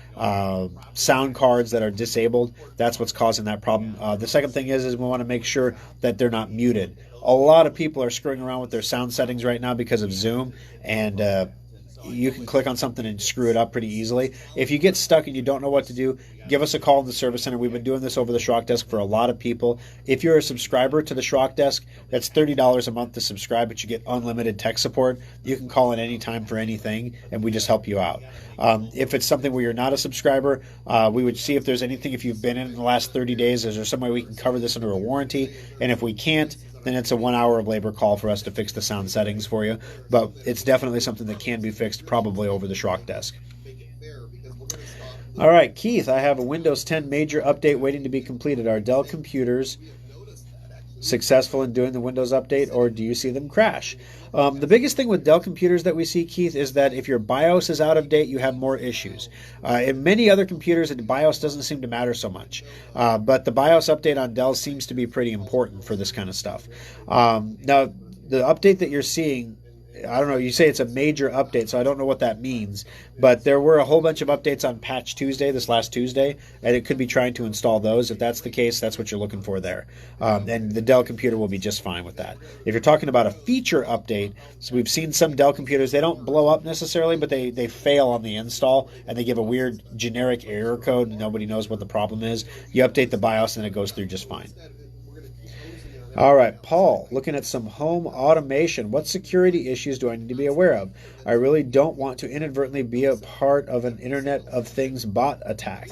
sound cards that are disabled. That's what's causing that problem. The second thing is we want to make sure that they're not muted. A lot of people are screwing around with their sound settings right now because of Zoom, and you can click on something and screw it up pretty easily. If you get stuck and you don't know what to do, give us a call in the service center. We've been doing this over the Schrock Desk for a lot of people. If you're a subscriber to the Schrock Desk, that's $30 a month to subscribe, but you get unlimited tech support. You can call at any time for anything, and we just help you out. If it's something where you're not a subscriber, we would see if there's anything, if you've been in the last 30 days, is there some way we can cover this under a warranty? And if we can't, then it's a 1 hour of labor call for us to fix the sound settings for you. But it's definitely something that can be fixed probably over the Schrock Desk. All right, Keith, I have a Windows 10 major update waiting to be completed. Are Dell computers successful in doing the Windows update, or do you see them crash? The biggest thing with Dell computers that we see, Keith, is that if your BIOS is out of date, you have more issues. In many other computers, the BIOS doesn't seem to matter so much. But the BIOS update on Dell seems to be pretty important for this kind of stuff. Now, the update that you're seeing, I don't know, you say it's a major update, so I don't know what that means. But there were a whole bunch of updates on Patch Tuesday, this last Tuesday, and it could be trying to install those. If that's the case, that's what you're looking for there. And the Dell computer will be just fine with that. If you're talking about a feature update, so we've seen some Dell computers, they don't blow up necessarily, but they fail on the install, and they give a weird generic error code, and nobody knows what the problem is. You update the BIOS, and it goes through just fine. All right, Paul, looking at some home automation. What security issues do I need to be aware of? I really don't want to inadvertently be a part of an Internet of Things bot attack.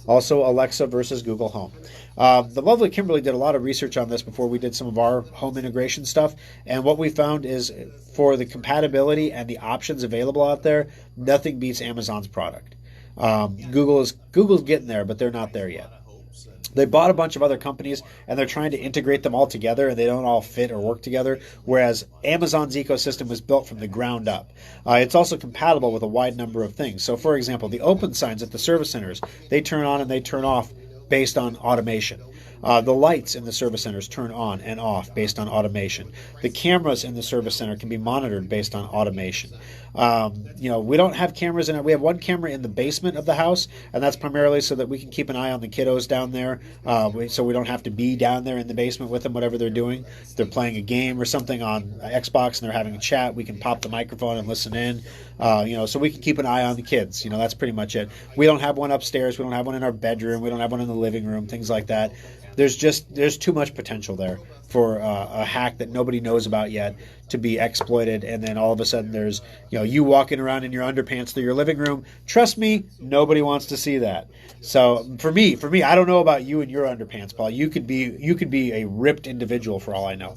Also, Alexa versus Google Home. The lovely Kimberly did a lot of research on this before we did some of our home integration stuff, and what we found is for the compatibility and the options available out there, nothing beats Amazon's product. Google's getting there, but they're not there yet. They bought a bunch of other companies and they're trying to integrate them all together, and they don't all fit or work together, whereas Amazon's ecosystem was built from the ground up. It's also compatible with a wide number of things. So, for example, the open signs at the service centers, they turn on and they turn off based on automation. The lights in the service centers turn on and off based on automation. The cameras in the service center can be monitored based on automation. We don't have cameras in it. We have one camera in the basement of the house, and that's primarily so that we can keep an eye on the kiddos down there, so we don't have to be down there in the basement with them, whatever they're doing. If they're playing a game or something on Xbox and they're having a chat, we can pop the microphone and listen in, so we can keep an eye on the kids. That's pretty much it. We don't have one upstairs. We don't have one in our bedroom. We don't have one in the living room, things like that. There's too much potential there for a hack that nobody knows about yet to be exploited, and then all of a sudden there's you walking around in your underpants through your living room. Trust me, nobody wants to see that. So for me, I don't know about you and your underpants, Paul. You could be a ripped individual for all I know.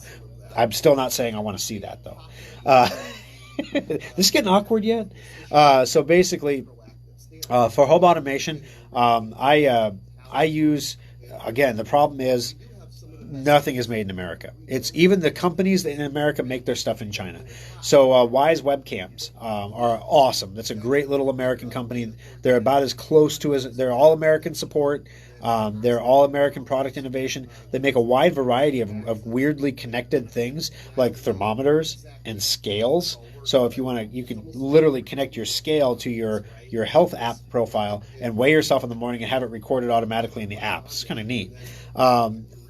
I'm still not saying I want to see that though. This is getting awkward yet? So basically, for home automation, I use. Again, the problem is nothing is made in America. It's even the companies in America make their stuff in China. So Wise Webcams are awesome. That's a great little American company. They're about as close to as they're all American support. They're all American product innovation. They make a wide variety of weirdly connected things like thermometers and scales. So if you want to, you can literally connect your scale to your health app profile and weigh yourself in the morning and have it recorded automatically in the app. It's kind of neat.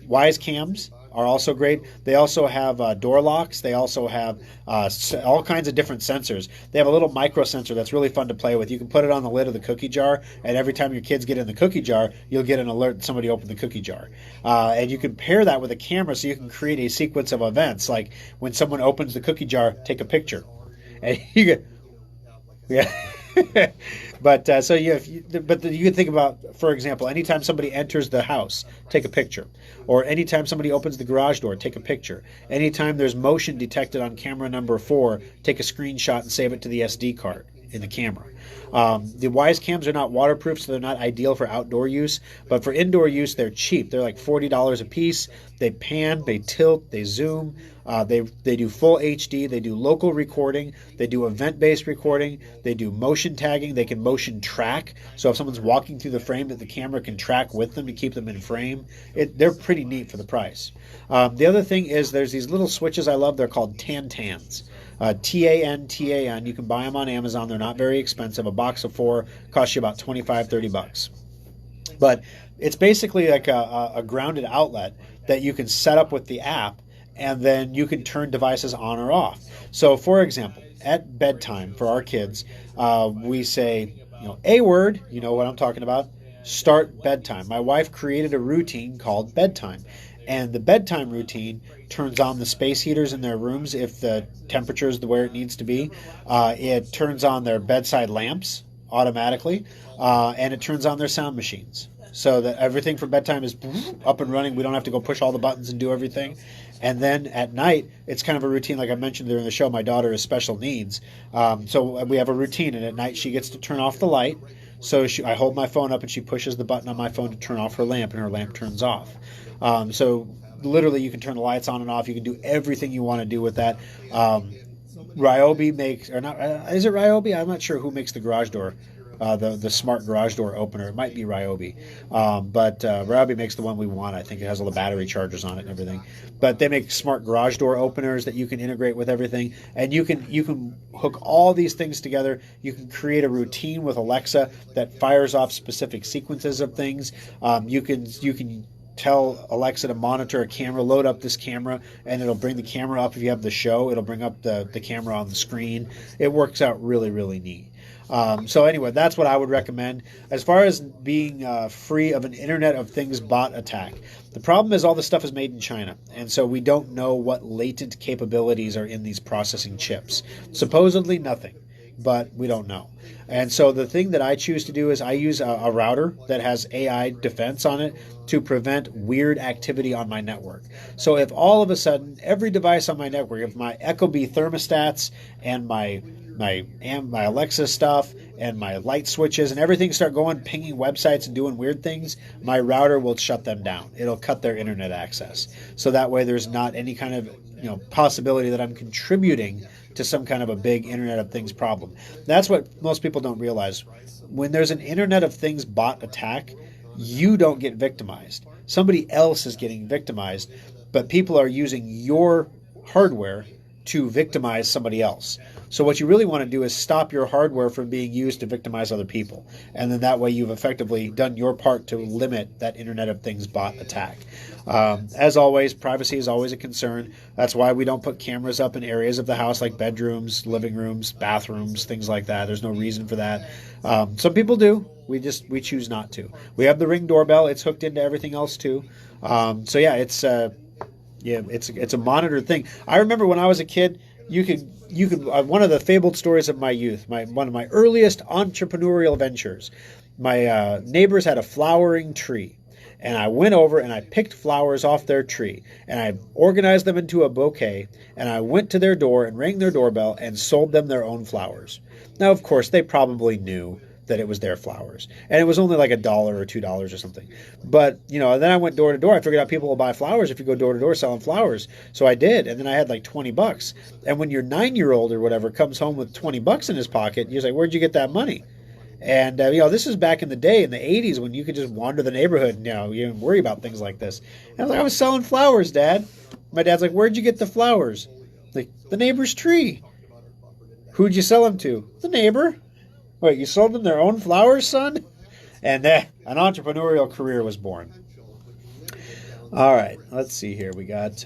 Wise cams are also great. They also have door locks. They also have all kinds of different sensors. They have a little micro sensor that's really fun to play with. You can put it on the lid of the cookie jar, and every time your kids get in the cookie jar, you'll get an alert that somebody opened the cookie jar. And you can pair that with a camera so you can create a sequence of events. Like when someone opens the cookie jar, take a picture. And you get, yeah. But you can think about, for example, anytime somebody enters the house, take a picture. Or anytime somebody opens the garage door, take a picture. Anytime there's motion detected on camera number 4, take a screenshot and save it to the SD card in the camera. The Wise cams are not waterproof, so they're not ideal for outdoor use. But for indoor use, they're cheap. They're like $40 a piece. They pan, they tilt, they zoom. They do full HD. They do local recording. They do event-based recording. They do motion tagging. They can motion track. So if someone's walking through the frame, that the camera can track with them to keep them in frame. They're pretty neat for the price. The other thing is there's these little switches I love. They're called Tantans. T-A-N-T-A-N. You can buy them on Amazon. They're not very expensive. A box of 4 costs you about $25-$30. But it's basically like a grounded outlet that you can set up with the app, and then you can turn devices on or off. So, for example, at bedtime for our kids, we say, a word, you know what I'm talking about, start bedtime. My wife created a routine called bedtime. And the bedtime routine turns on the space heaters in their rooms if the temperature is where it needs to be. It turns on their bedside lamps automatically, and it turns on their sound machines. So that everything for bedtime is up and running. We don't have to go push all the buttons and do everything. And then at night, it's kind of a routine. Like I mentioned during the show, my daughter has special needs. So we have a routine, and at night she gets to turn off the light. So I hold my phone up, and she pushes the button on my phone to turn off her lamp, and her lamp turns off. So literally you can turn the lights on and off. You can do everything you want to do with that. Ryobi makes, or not, is it Ryobi? I'm not sure who makes the garage door. The smart garage door opener. It might be Ryobi. But Ryobi makes the one we want. I think it has all the battery chargers on it and everything. But they make smart garage door openers that you can integrate with everything. And you can hook all these things together. You can create a routine with Alexa that fires off specific sequences of things. You can tell Alexa to monitor a camera, load up this camera, and it'll bring the camera up. If you have the show, it'll bring up the camera on the screen. It works out really, really neat. So anyway, that's what I would recommend. As far as being free of an Internet of Things bot attack, the problem is all this stuff is made in China, and so we don't know what latent capabilities are in these processing chips. Supposedly nothing, but we don't know. And so the thing that I choose to do is I use a router that has AI defense on it to prevent weird activity on my network. So if all of a sudden every device on my network, if my Ecobee thermostats and my Alexa stuff and my light switches and everything start going, pinging websites and doing weird things, my router will shut them down. It'll cut their internet access. So that way there's not any kind of possibility that I'm contributing to some kind of a big Internet of Things problem. That's what most people don't realize. When there's an Internet of Things bot attack, you don't get victimized. Somebody else is getting victimized, but people are using your hardware to victimize somebody else. So what you really want to do is stop your hardware from being used to victimize other people. And then that way you've effectively done your part to limit that Internet of Things bot attack. As always, privacy is always a concern. That's why we don't put cameras up in areas of the house like bedrooms, living rooms, bathrooms, things like that. There's no reason for that. Some people do. We choose not to. We have the Ring doorbell. It's hooked into everything else too. So yeah, it's a monitored thing. I remember when I was a kid, you could one of the fabled stories of my youth, one of my earliest entrepreneurial ventures. My neighbors had a flowering tree, and I went over and I picked flowers off their tree, and I organized them into a bouquet, and I went to their door and rang their doorbell and sold them their own flowers. Now, of course, they probably knew that it was their flowers, and it was only like $1 or $2 or something. But then I went door to door. I figured out people will buy flowers if you go door to door selling flowers. So I did, and then I had like $20. And when your 9-year-old or whatever comes home with $20 in his pocket, you're like, "Where'd you get that money?" And this is back in the day in the 80s when you could just wander the neighborhood and you didn't worry about things like this. And I was like, "I was selling flowers, Dad." My dad's like, "Where'd you get the flowers?" Like, "The neighbor's tree." "Who'd you sell them to?" "The neighbor." "Wait, you sold them their own flowers, son?" And an entrepreneurial career was born. All right, let's see here. We got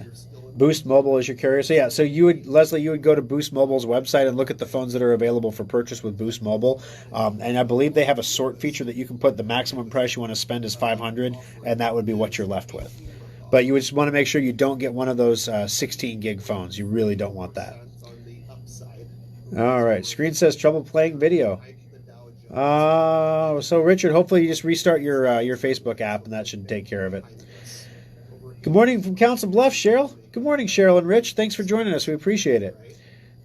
Boost Mobile as your carrier. So yeah, Leslie, you would go to Boost Mobile's website and look at the phones that are available for purchase with Boost Mobile. And I believe they have a sort feature that you can put the maximum price you want to spend is $500, and that would be what you're left with. But you would just want to make sure you don't get one of those 16 gig phones. You really don't want that. All right, screen says trouble playing video. So Richard, hopefully you just restart your Facebook app and that should take care of it. Good morning from Council Bluffs, Cheryl. Good morning, Cheryl and Rich. Thanks for joining us. We appreciate it.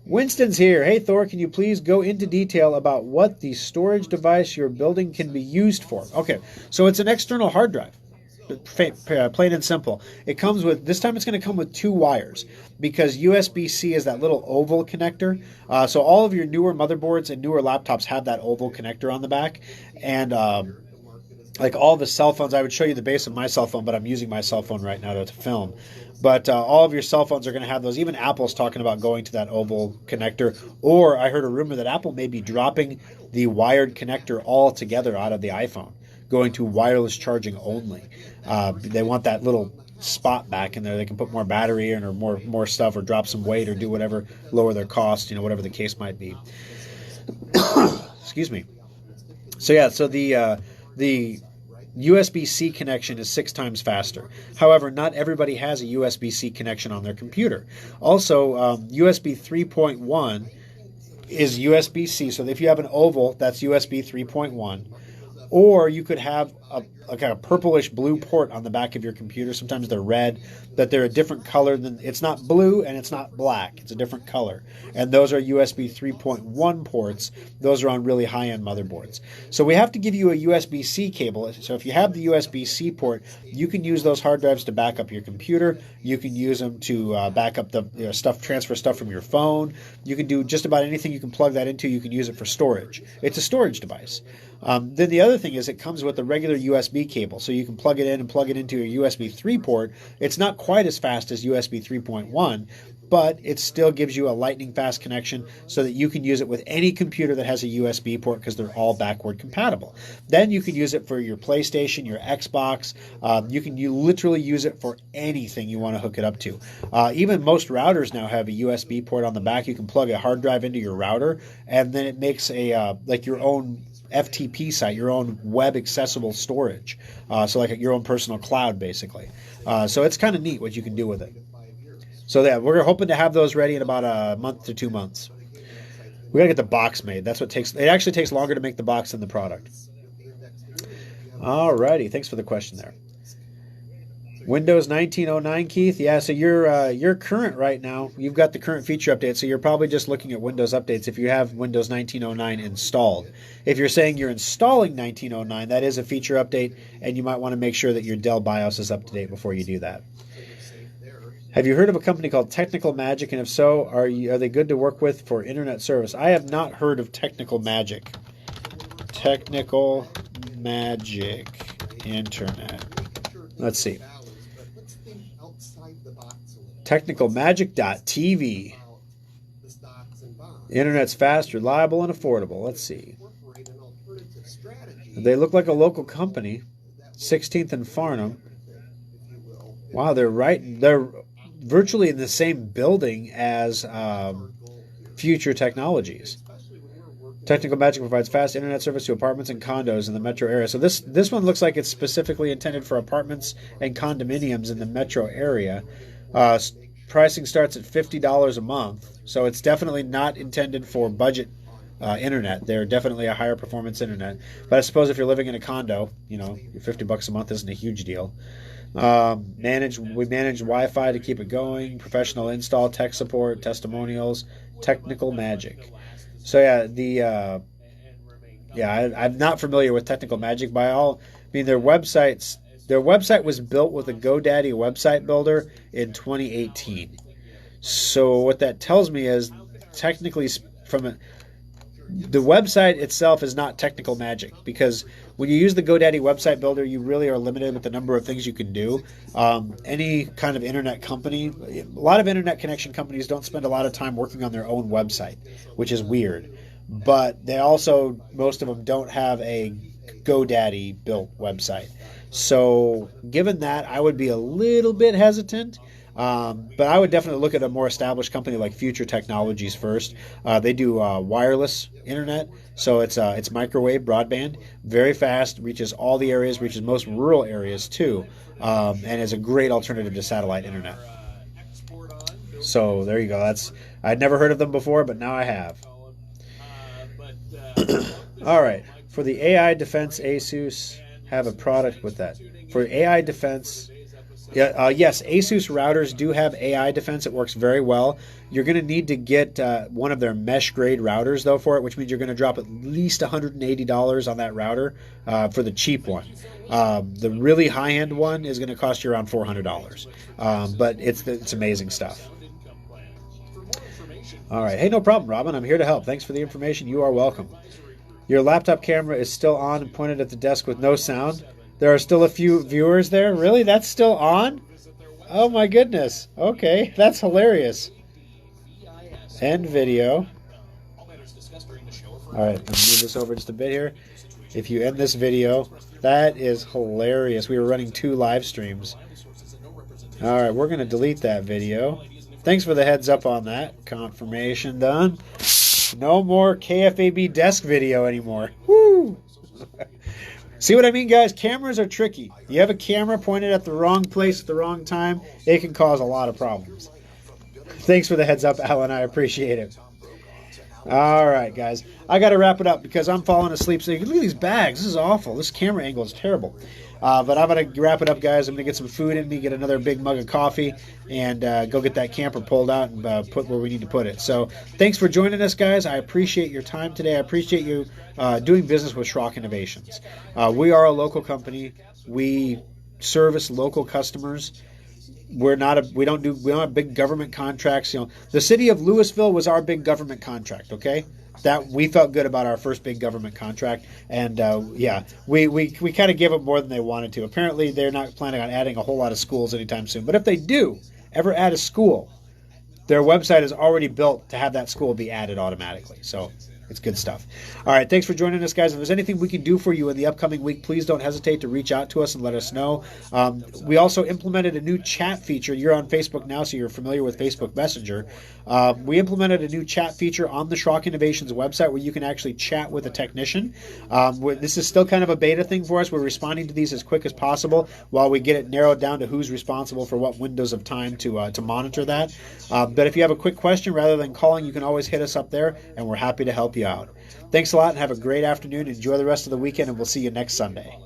Winston's here. Hey, Thor, can you please go into detail about what the storage device you're building can be used for? Okay, so it's an external hard drive. Plain and simple. It comes with, this time it's going to come with 2 wires because USB-C is that little oval connector. So all of your newer motherboards and newer laptops have that oval connector on the back. And like all the cell phones, I would show you the base of my cell phone, but I'm using my cell phone right now to film. But all of your cell phones are going to have those. Even Apple's talking about going to that oval connector. Or I heard a rumor that Apple may be dropping the wired connector altogether out of the iPhone, going to wireless charging only. They want that little spot back in there. They can put more battery in or more stuff or drop some weight or do whatever, lower their cost, whatever the case might be. Excuse me. So yeah, so the USB-C connection is 6 times faster. However, not everybody has a USB-C connection on their computer. Also, USB 3.1 is USB-C. So if you have an oval, that's USB 3.1. Or you could have a kind of purplish blue port on the back of your computer. Sometimes they're red, but they're a different color than, it's not blue and it's not black. It's a different color. And those are USB 3.1 ports. Those are on really high-end motherboards. So we have to give you a USB-C cable. So if you have the USB-C port, you can use those hard drives to back up your computer. You can use them to back up the transfer stuff from your phone. You can do just about anything you can plug that into. You can use it for storage. It's a storage device. Then the other thing is it comes with a regular USB cable, so you can plug it in and plug it into your USB 3 port. It's not quite as fast as USB 3.1, but it still gives you a lightning fast connection so that you can use it with any computer that has a USB port because they're all backward compatible. Then you can use it for your PlayStation, your Xbox. You literally use it for anything you want to hook it up to. Even most routers now have a USB port on the back. You can plug a hard drive into your router, and then it makes a like your own FTP site, your own web accessible storage. So like your own personal cloud, basically. So it's kind of neat what you can do with it. So yeah, we're hoping to have those ready in about a month to 2 months. We got to get the box made. That's what takes. It actually takes longer to make the box than the product. All righty. Thanks for the question there. Windows 1909, Keith. Yeah, so you're current right now. You've got the current feature update, so you're probably just looking at Windows updates if you have Windows 1909 installed. If you're saying you're installing 1909, that is a feature update, and you might want to make sure that your Dell BIOS is up to date before you do that. Have you heard of a company called Technical Magic, and if so, are they good to work with for internet service? I have not heard of Technical Magic. Technical Magic Internet. Let's see. Technicalmagic.tv. Internet's fast, reliable, and affordable. Let's see. They look like a local company. 16th and Farnham. Wow, they're virtually in the same building as Future Technologies. Technical Magic provides fast internet service to apartments and condos in the metro area. So this one looks like it's specifically intended for apartments and condominiums in the metro area. Pricing starts at $50 a month, so it's definitely not intended for budget internet. They're definitely a higher performance internet. But I suppose if you're living in a condo, $50 a month isn't a huge deal. We manage Wi-Fi to keep it going, professional install, tech support, testimonials, Technical Magic. So I'm not familiar with Technical Magic their website was built with a GoDaddy website builder in 2018. So what that tells me is technically the website itself is not Technical Magic, because when you use the GoDaddy website builder, you really are limited with the number of things you can do. Any kind of internet company, a lot of internet connection companies don't spend a lot of time working on their own website, which is weird. But they also, most of them don't have a GoDaddy built website. So given that, I would be a little bit hesitant. But I would definitely look at a more established company like Future Technologies first. They do wireless internet, so it's microwave broadband, very fast, reaches all the areas, reaches most rural areas too, and is a great alternative to satellite internet. So there you go. I'd never heard of them before, but now I have. All right, for the AI defense, ASUS have a product with that. For AI defense. Yes, ASUS routers do have AI defense. It works very well. You're going to need to get one of their mesh grade routers, though, for it, which means you're going to drop at least $180 on that router for the cheap one. The really high-end one is going to cost you around $400. But it's amazing stuff. All right. Hey, no problem, Robin. I'm here to help. Thanks for the information. You are welcome. Your laptop camera is still on and pointed at the desk with no sound. There are still a few viewers there. Really? That's still on? Oh my goodness. Okay, that's hilarious. End video. All right, let me move this over just a bit here. If you end this video, that is hilarious. We were running 2 live streams. All right, we're going to delete that video. Thanks for the heads up on that. Confirmation done. No more KFAB desk video anymore. Woo! See what I mean, guys? Cameras are tricky. You have a camera pointed at the wrong place at the wrong time, it can cause a lot of problems. Thanks for the heads up, Alan. I appreciate it. All right, guys. I got to wrap it up because I'm falling asleep. So look at these bags. This is awful. This camera angle is terrible. But I'm going to wrap it up, guys. I'm going to get some food in me, get another big mug of coffee, and go get that camper pulled out and put where we need to put it. So thanks for joining us, guys. I appreciate your time today. I appreciate you doing business with Schrock Innovations. We are a local company. We service local customers. We don't have big government contracts. The city of Louisville was our big government contract. Okay. That we felt good about our first big government contract, and we kind of gave them more than they wanted to. Apparently, they're not planning on adding a whole lot of schools anytime soon. But if they do ever add a school, their website is already built to have that school be added automatically. So it's good stuff. All right, thanks for joining us, guys. If there's anything we can do for you in the upcoming week, please don't hesitate to reach out to us and let us know. We also implemented a new chat feature. You're on Facebook now, so you're familiar with Facebook Messenger. We implemented a new chat feature on the Schrock Innovations website where you can actually chat with a technician. This is still kind of a beta thing for us. We're responding to these as quick as possible while we get it narrowed down to who's responsible for what windows of time to monitor that. But if you have a quick question, rather than calling, you can always hit us up there, and we're happy to help you out. Thanks a lot, and have a great afternoon. Enjoy the rest of the weekend, and we'll see you next Sunday.